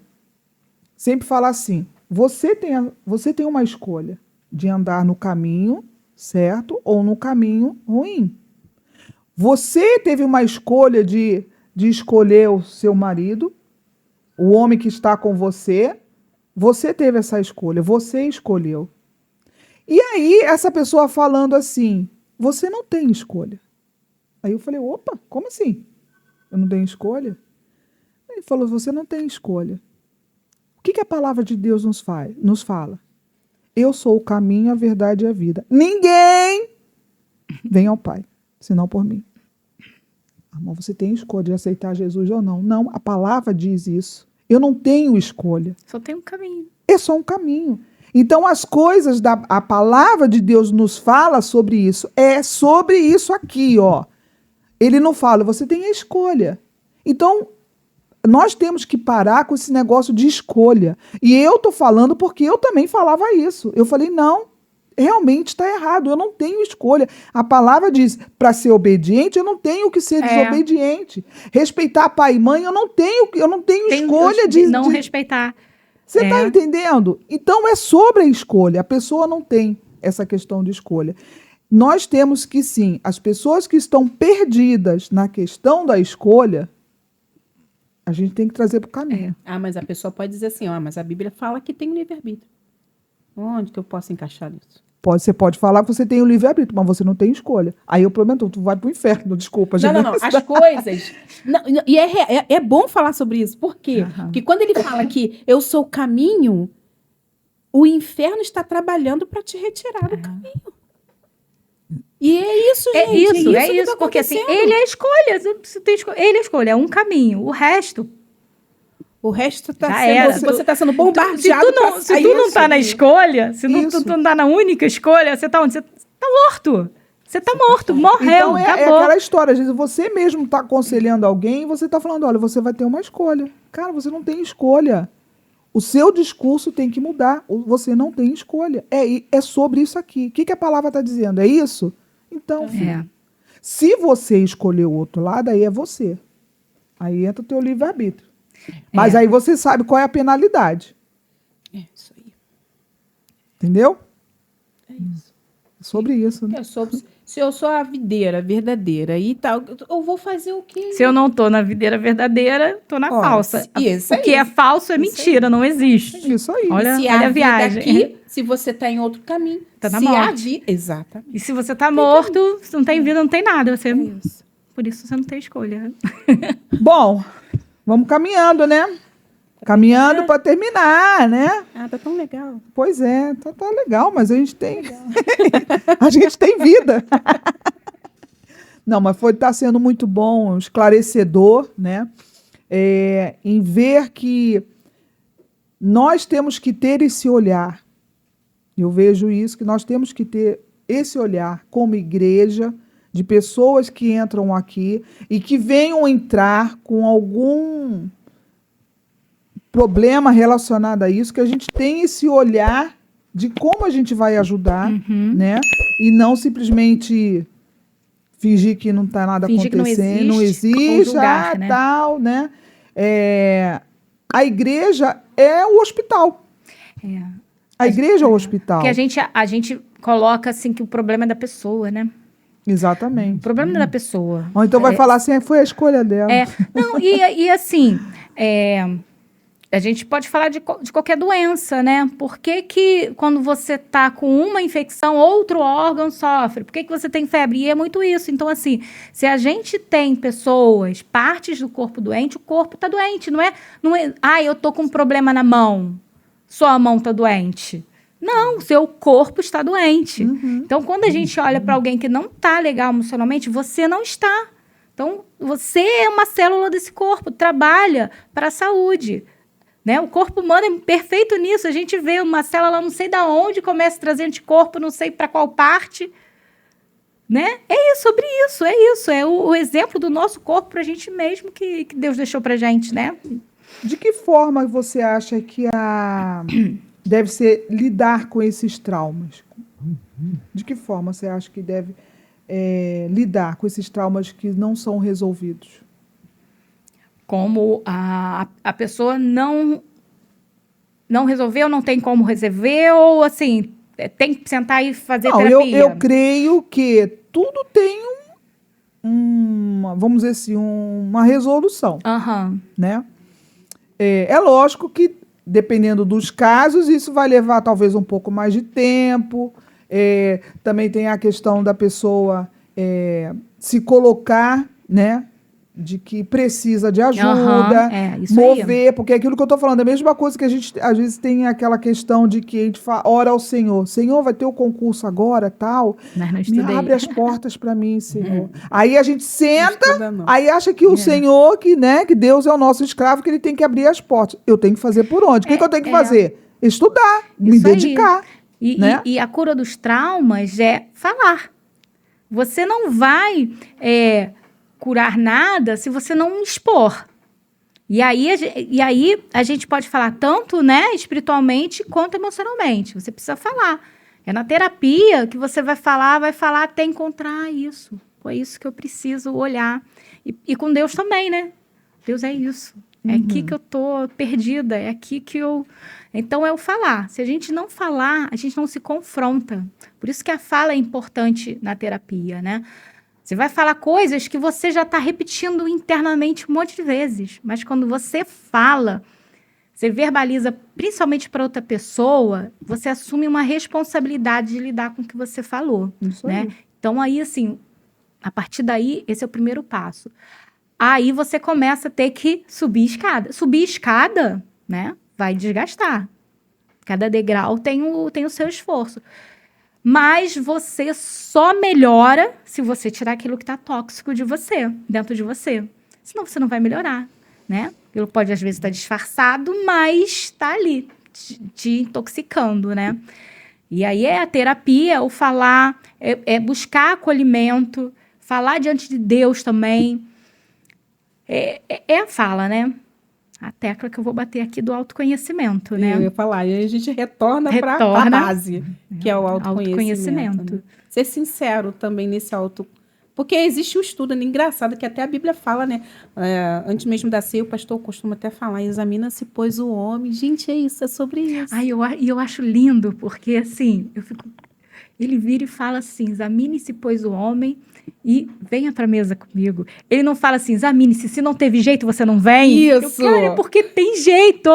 Sempre fala assim, você tem uma escolha de andar no caminho certo ou no caminho ruim. Você teve uma escolha de escolher o seu marido, o homem que está com você. Você teve essa escolha, você escolheu. E aí, essa pessoa falando assim, você não tem escolha. Aí eu falei, opa, como assim? Eu não tenho escolha? Ele falou, você não tem escolha. O que a palavra de Deus nos fala? Eu sou o caminho, a verdade e a vida. Ninguém vem ao Pai, senão por mim. Mas você tem escolha de aceitar Jesus ou não. Não, a palavra diz isso. Eu não tenho escolha. Só tem um caminho. É só um caminho. Então, as coisas a palavra de Deus nos fala sobre isso. É sobre isso aqui, ó. Ele não fala, você tem a escolha. Então, nós temos que parar com esse negócio de escolha. E eu tô falando porque eu também falava isso. Eu falei, não, realmente está errado, eu não tenho escolha. A palavra diz, para ser obediente, eu não tenho que ser desobediente. Respeitar pai e mãe, eu não tenho escolha de não respeitar. Você está entendendo? Então, é sobre a escolha. A pessoa não tem essa questão de escolha. Nós temos que, sim, as pessoas que estão perdidas na questão da escolha, a gente tem que trazer para o caminho. Mas a pessoa pode dizer assim, mas a Bíblia fala que tem livre-arbítrio. Onde que eu posso encaixar isso? Você pode falar que você tem o livre-arbítrio, mas você não tem escolha. Aí eu prometo, tu vai pro inferno, desculpa. Não. As coisas. E é bom falar sobre isso. Por quê? Aham. Porque quando ele fala que eu sou o caminho, o inferno está trabalhando para te retirar do caminho. E é isso, gente. É que isso. tá Porque assim, acontecendo. ele é a escolha. Ele é a escolha, é um caminho. O resto. O resto está Já sendo. era. Você está sendo Se bombardeado. tu não tá na escolha, se tu Isso. não tá na única escolha, você tá onde? Você tá morto. Você tá morto, morreu, Então, é acabou. aquela história. Às vezes você mesmo está aconselhando alguém e você está falando, olha, você vai ter uma escolha. Cara, você não tem escolha. O seu discurso tem que mudar. Você não tem escolha. É sobre isso aqui. O que a palavra está dizendo? É isso? Então, filho, É. se você escolher o outro lado, aí é você. Aí entra o teu livre-arbítrio. Mas aí você sabe qual é a penalidade. É isso aí. Entendeu? É isso. É sobre isso, né? Se eu sou a videira verdadeira e tal, eu vou fazer o quê? Se eu não tô na videira verdadeira, tô na Olha, falsa. isso O que aí. é falso é Isso mentira, não existe. Isso aí. Olha, Se olha há a vida viagem. aqui, se você está em outro caminho, Tá na se há morte. vida. Exatamente. E se você tá morto, se não tem vida, não tem nada. Você, É isso. por isso você não tem escolha. Bom, vamos caminhando, né? Caminhando para terminar, né? Ah, tá tão legal. Pois é, tá legal, mas a gente tem a gente tem vida. Não, mas tá sendo muito bom, esclarecedor, né? Em ver que nós temos que ter esse olhar. Eu vejo isso, que nós temos que ter esse olhar como igreja, de pessoas que entram aqui e que venham entrar com algum problema relacionado a isso, que a gente tem esse olhar de como a gente vai ajudar, né? E não simplesmente fingir que não está nada Fingir que não acontecendo, não existe, ou existe, julgar, né? tal, né? A igreja é o hospital. É. A igreja é o hospital. Porque a gente coloca assim que o problema é da pessoa, né? O Exatamente. problema é da pessoa. Ou então vai falar assim, foi a escolha dela. Não, e assim, a gente pode falar de qualquer doença, né? Por que quando você tá com uma infecção, outro órgão sofre? Por que você tem febre? E é muito isso. Então, assim, se a gente tem pessoas, partes do corpo doente, o corpo tá doente. Não é eu tô com um problema na mão, só a mão tá doente. Não, seu corpo está doente. Então, quando a gente olha para alguém que não tá legal emocionalmente, você não está. Então, você é uma célula desse corpo, trabalha para a saúde. Né? O corpo humano é perfeito nisso. A gente vê uma célula, não sei de onde, começa a trazer anticorpo, não sei para qual parte. Né? É isso, sobre isso, é isso. É o exemplo do nosso corpo para a gente mesmo que Deus deixou para a gente, né? De que forma você acha que deve ser lidar com esses traumas? De que forma você acha que deve lidar com esses traumas que não são resolvidos? Como a pessoa não resolveu, não tem como resolver, ou assim, tem que sentar e fazer terapia? Eu creio que tudo tem vamos dizer assim, uma resolução, né? É lógico que, dependendo dos casos, isso vai levar talvez um pouco mais de tempo. Também tem a questão da pessoa se colocar, né? De que precisa de ajuda, isso mover, porque é aquilo que eu estou falando, é a mesma coisa que a gente, às vezes, tem aquela questão de que a gente ora ao Senhor. Senhor, vai ter o concurso agora, tal. Me abre as portas para mim, Senhor. Aí a gente senta, aí acha que o Senhor, que Deus é o nosso escravo, que ele tem que abrir as portas. Eu tenho que fazer por onde? O que eu tenho que fazer? Estudar, me dedicar. Né? E a cura dos traumas é falar. Você não vai curar nada se você não expor. E aí a gente pode falar tanto, né, espiritualmente quanto emocionalmente. Você precisa falar. É na terapia que você vai falar até encontrar isso. Foi isso que eu preciso olhar. E com Deus também, né? Deus é isso. É aqui que eu tô perdida, é aqui que eu... Então, é o falar. Se a gente não falar, a gente não se confronta. Por isso que a fala é importante na terapia, né? Você vai falar coisas que você já está repetindo internamente um monte de vezes. Mas quando você fala, você verbaliza principalmente para outra pessoa, você assume uma responsabilidade de lidar com o que você falou, Isso né? aí. Então, aí, assim, a partir daí, esse é o primeiro passo. Aí você começa a ter que subir escada. Subir escada, né, vai desgastar. Cada degrau tem o seu esforço. Mas você só melhora se você tirar aquilo que está tóxico de você, dentro de você. Senão você não vai melhorar, né? Aquilo pode, às vezes, estar disfarçado, mas está ali, te intoxicando, né? E aí é a terapia, o falar, é buscar acolhimento, falar diante de Deus também. É a fala, né? A tecla que eu vou bater aqui do autoconhecimento, né? Eu ia falar, e aí a gente retorna para a Retorna. base, que é o autoconhecimento. Né? Ser sincero também nesse Porque existe um estudo, né, engraçado, que até a Bíblia fala, né? Antes mesmo da ceia, o pastor costuma até falar, examina-se, pois, o homem. Gente, é isso, é sobre isso. Ai, eu acho lindo, porque assim, ele vira e fala assim, examine-se, pois, o homem, e venha para a mesa comigo. Ele não fala assim, examine-se, se não teve jeito, você não vem. Isso! Cara, porque tem jeito.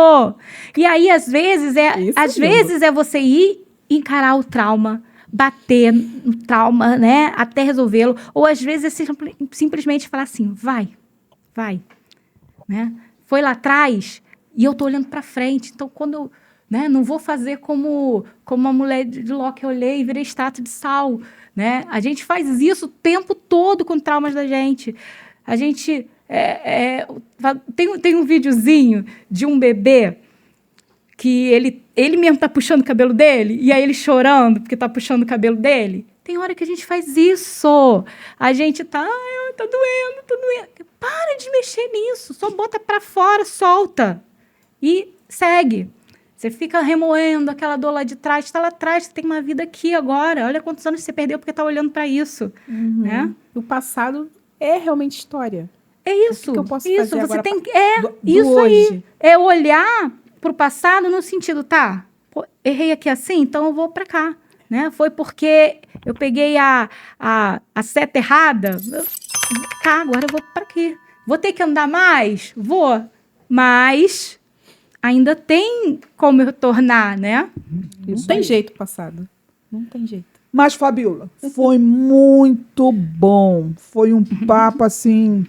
E aí, às vezes, é você ir encarar o trauma, bater no trauma, né, até resolvê-lo. Ou, às vezes, é simplesmente falar assim, vai, né? Foi lá atrás e eu tô olhando para frente. Então, quando eu, né, não vou fazer como a mulher de Ló que eu olhei e virei estátua de sal, né? A gente faz isso o tempo todo com traumas da gente. A gente tem um videozinho de um bebê que ele mesmo tá puxando o cabelo dele, e aí ele chorando porque tá puxando o cabelo dele. Tem hora que a gente faz isso. A gente tá doendo. Para de mexer nisso. Só bota pra fora, solta. E segue. Você fica remoendo aquela dor lá de trás. Está lá atrás, você tem uma vida aqui agora. Olha quantos anos você perdeu porque tá olhando para isso. Né? O passado é realmente história. É isso. O que eu posso isso. fazer Você agora tem do isso hoje? aí. É olhar pro passado no sentido, tá? Pô, errei aqui assim, então eu vou para cá. Né? Foi porque eu peguei a seta errada. Cá, agora eu vou para aqui. Vou ter que andar mais? Vou. Mas ainda tem como eu retornar, né? Não tem jeito passado. Não tem jeito. Mas, Fabiola, foi muito bom. Foi um papo assim.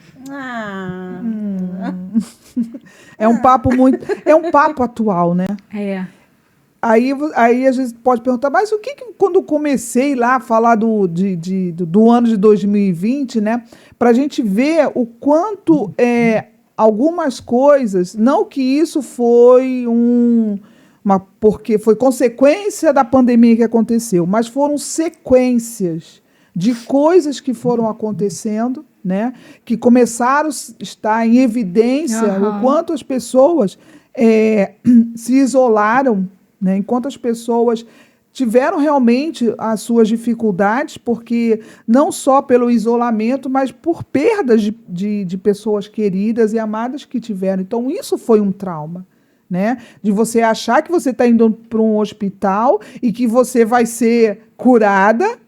É um papo muito. É um papo atual, né? É. Aí a gente pode perguntar, mas o que quando eu comecei lá a falar do ano de 2020, né? Para a gente ver o quanto algumas coisas, não que isso foi porque foi consequência da pandemia que aconteceu, mas foram sequências de coisas que foram acontecendo, né? Que começaram a estar em evidência o quanto as pessoas se isolaram, né? Enquanto as pessoas tiveram realmente as suas dificuldades, porque não só pelo isolamento, mas por perdas de pessoas queridas e amadas que tiveram. Então, isso foi um trauma, né? De você achar que você está indo para um hospital e que você vai ser curada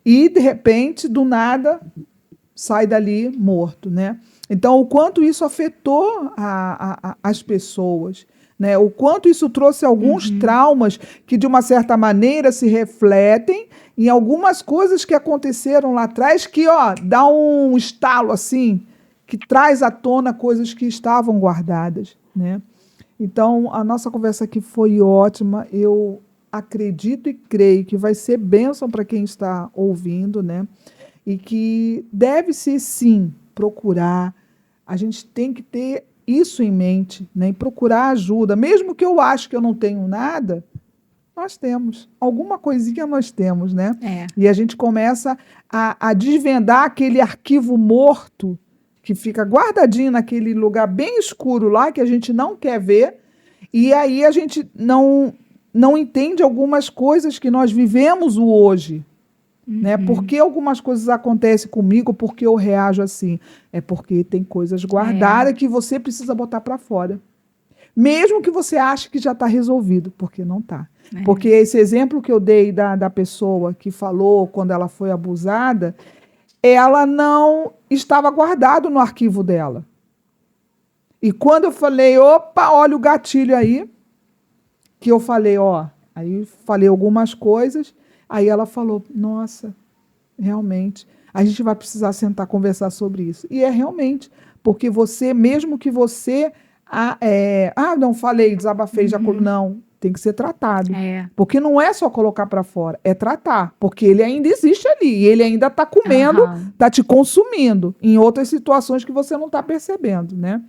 e, de repente, do nada, sai dali morto, né? Então, o quanto isso afetou as pessoas, né? O quanto isso trouxe alguns traumas que, de uma certa maneira, se refletem em algumas coisas que aconteceram lá atrás que, dá um estalo assim, que traz à tona coisas que estavam guardadas, né? Então, a nossa conversa aqui foi ótima. Eu acredito e creio que vai ser bênção para quem está ouvindo, né? E que deve-se, sim, procurar. A gente tem que ter isso em mente, né? E procurar ajuda. Mesmo que eu ache que eu não tenho nada, nós temos. Alguma coisinha nós temos, né? E a gente começa a desvendar aquele arquivo morto que fica guardadinho naquele lugar bem escuro lá, que a gente não quer ver, e aí a gente não entende algumas coisas que nós vivemos o hoje. Né? Por que algumas coisas acontecem comigo, por que eu reajo assim? É porque tem coisas guardadas que você precisa botar para fora. Mesmo que você ache que já está resolvido, porque não está. Porque esse exemplo que eu dei da pessoa que falou quando ela foi abusada, ela não estava guardado no arquivo dela. E quando eu falei, opa, olha o gatilho aí, que eu falei, aí falei algumas coisas, aí ela falou, nossa, realmente, a gente vai precisar sentar conversar sobre isso. E é realmente, porque você, mesmo que você, não falei, desabafei, não, tem que ser tratado. É. Porque não é só colocar para fora, é tratar, porque ele ainda existe ali, ele ainda está comendo, está te consumindo em outras situações que você não está percebendo, né?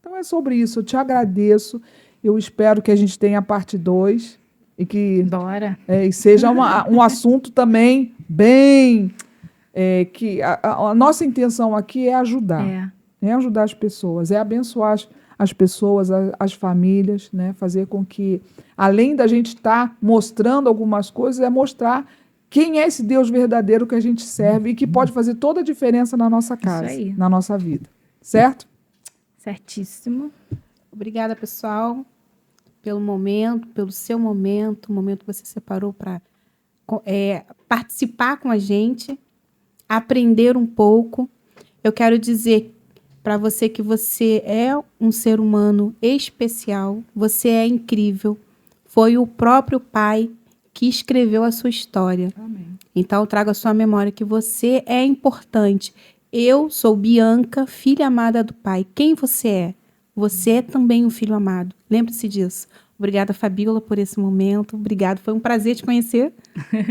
Então é sobre isso, eu te agradeço, eu espero que a gente tenha a parte 2 e que Bora. e seja um assunto também bem... que a nossa intenção aqui é ajudar. É ajudar as pessoas, é abençoar as pessoas, as famílias, né? Fazer com que, além da gente estar mostrando algumas coisas, é mostrar quem é esse Deus verdadeiro que a gente serve e que pode fazer toda a diferença na nossa casa, na nossa vida. Certo? Certíssimo. Obrigada, pessoal, pelo momento, pelo seu momento, o momento que você separou para participar com a gente, aprender um pouco. Eu quero dizer para você que você é um ser humano especial, você é incrível. Foi o próprio Pai que escreveu a sua história. Amém. Então, traga à sua memória que você é importante. Eu sou Bianca, filha amada do Pai. Quem você é? Você é também um filho amado. Lembre-se disso. Obrigada, Fabíola, por esse momento. Obrigado, foi um prazer te conhecer.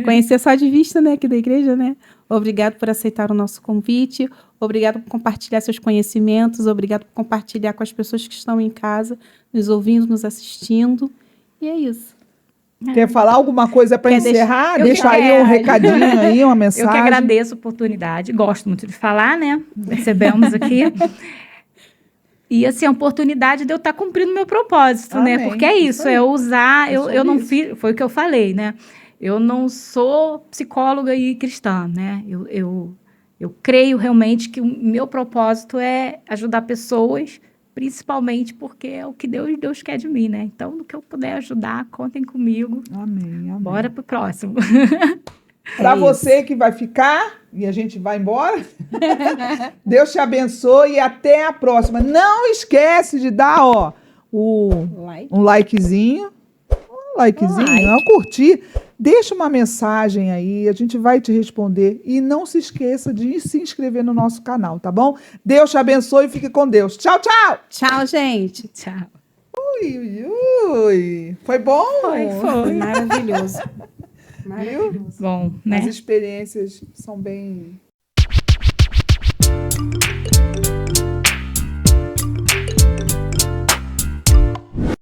Conhecer só de vista, né, aqui da igreja, né? Obrigado por aceitar o nosso convite. Obrigado por compartilhar seus conhecimentos. Obrigado por compartilhar com as pessoas que estão em casa, nos ouvindo, nos assistindo. E é isso. Quer falar alguma coisa para encerrar? Deixa aí um quero. recadinho aí, uma mensagem. Eu que agradeço a oportunidade. Gosto muito de falar, né? Percebemos aqui. E, assim, a oportunidade de eu estar cumprindo meu propósito, Amém. né? Porque é isso, é usar... Eu não fiz... Foi o que eu falei, né? Eu não sou psicóloga e cristã, né? Eu creio realmente que o meu propósito é ajudar pessoas, principalmente porque é o que Deus quer de mim, né? Então, no que eu puder ajudar, contem comigo. Amém, amém. Bora pro próximo. Para você que vai ficar, e a gente vai embora, Deus te abençoe e até a próxima. Não esquece de dar, um likezinho. Um likezinho, não, curtir. Deixa uma mensagem aí, a gente vai te responder. E não se esqueça de se inscrever no nosso canal, tá bom? Deus te abençoe e fique com Deus. Tchau, tchau! Tchau, gente. Tchau. Ui. Foi bom? Foi. Maravilhoso. Bom, né? As experiências são bem...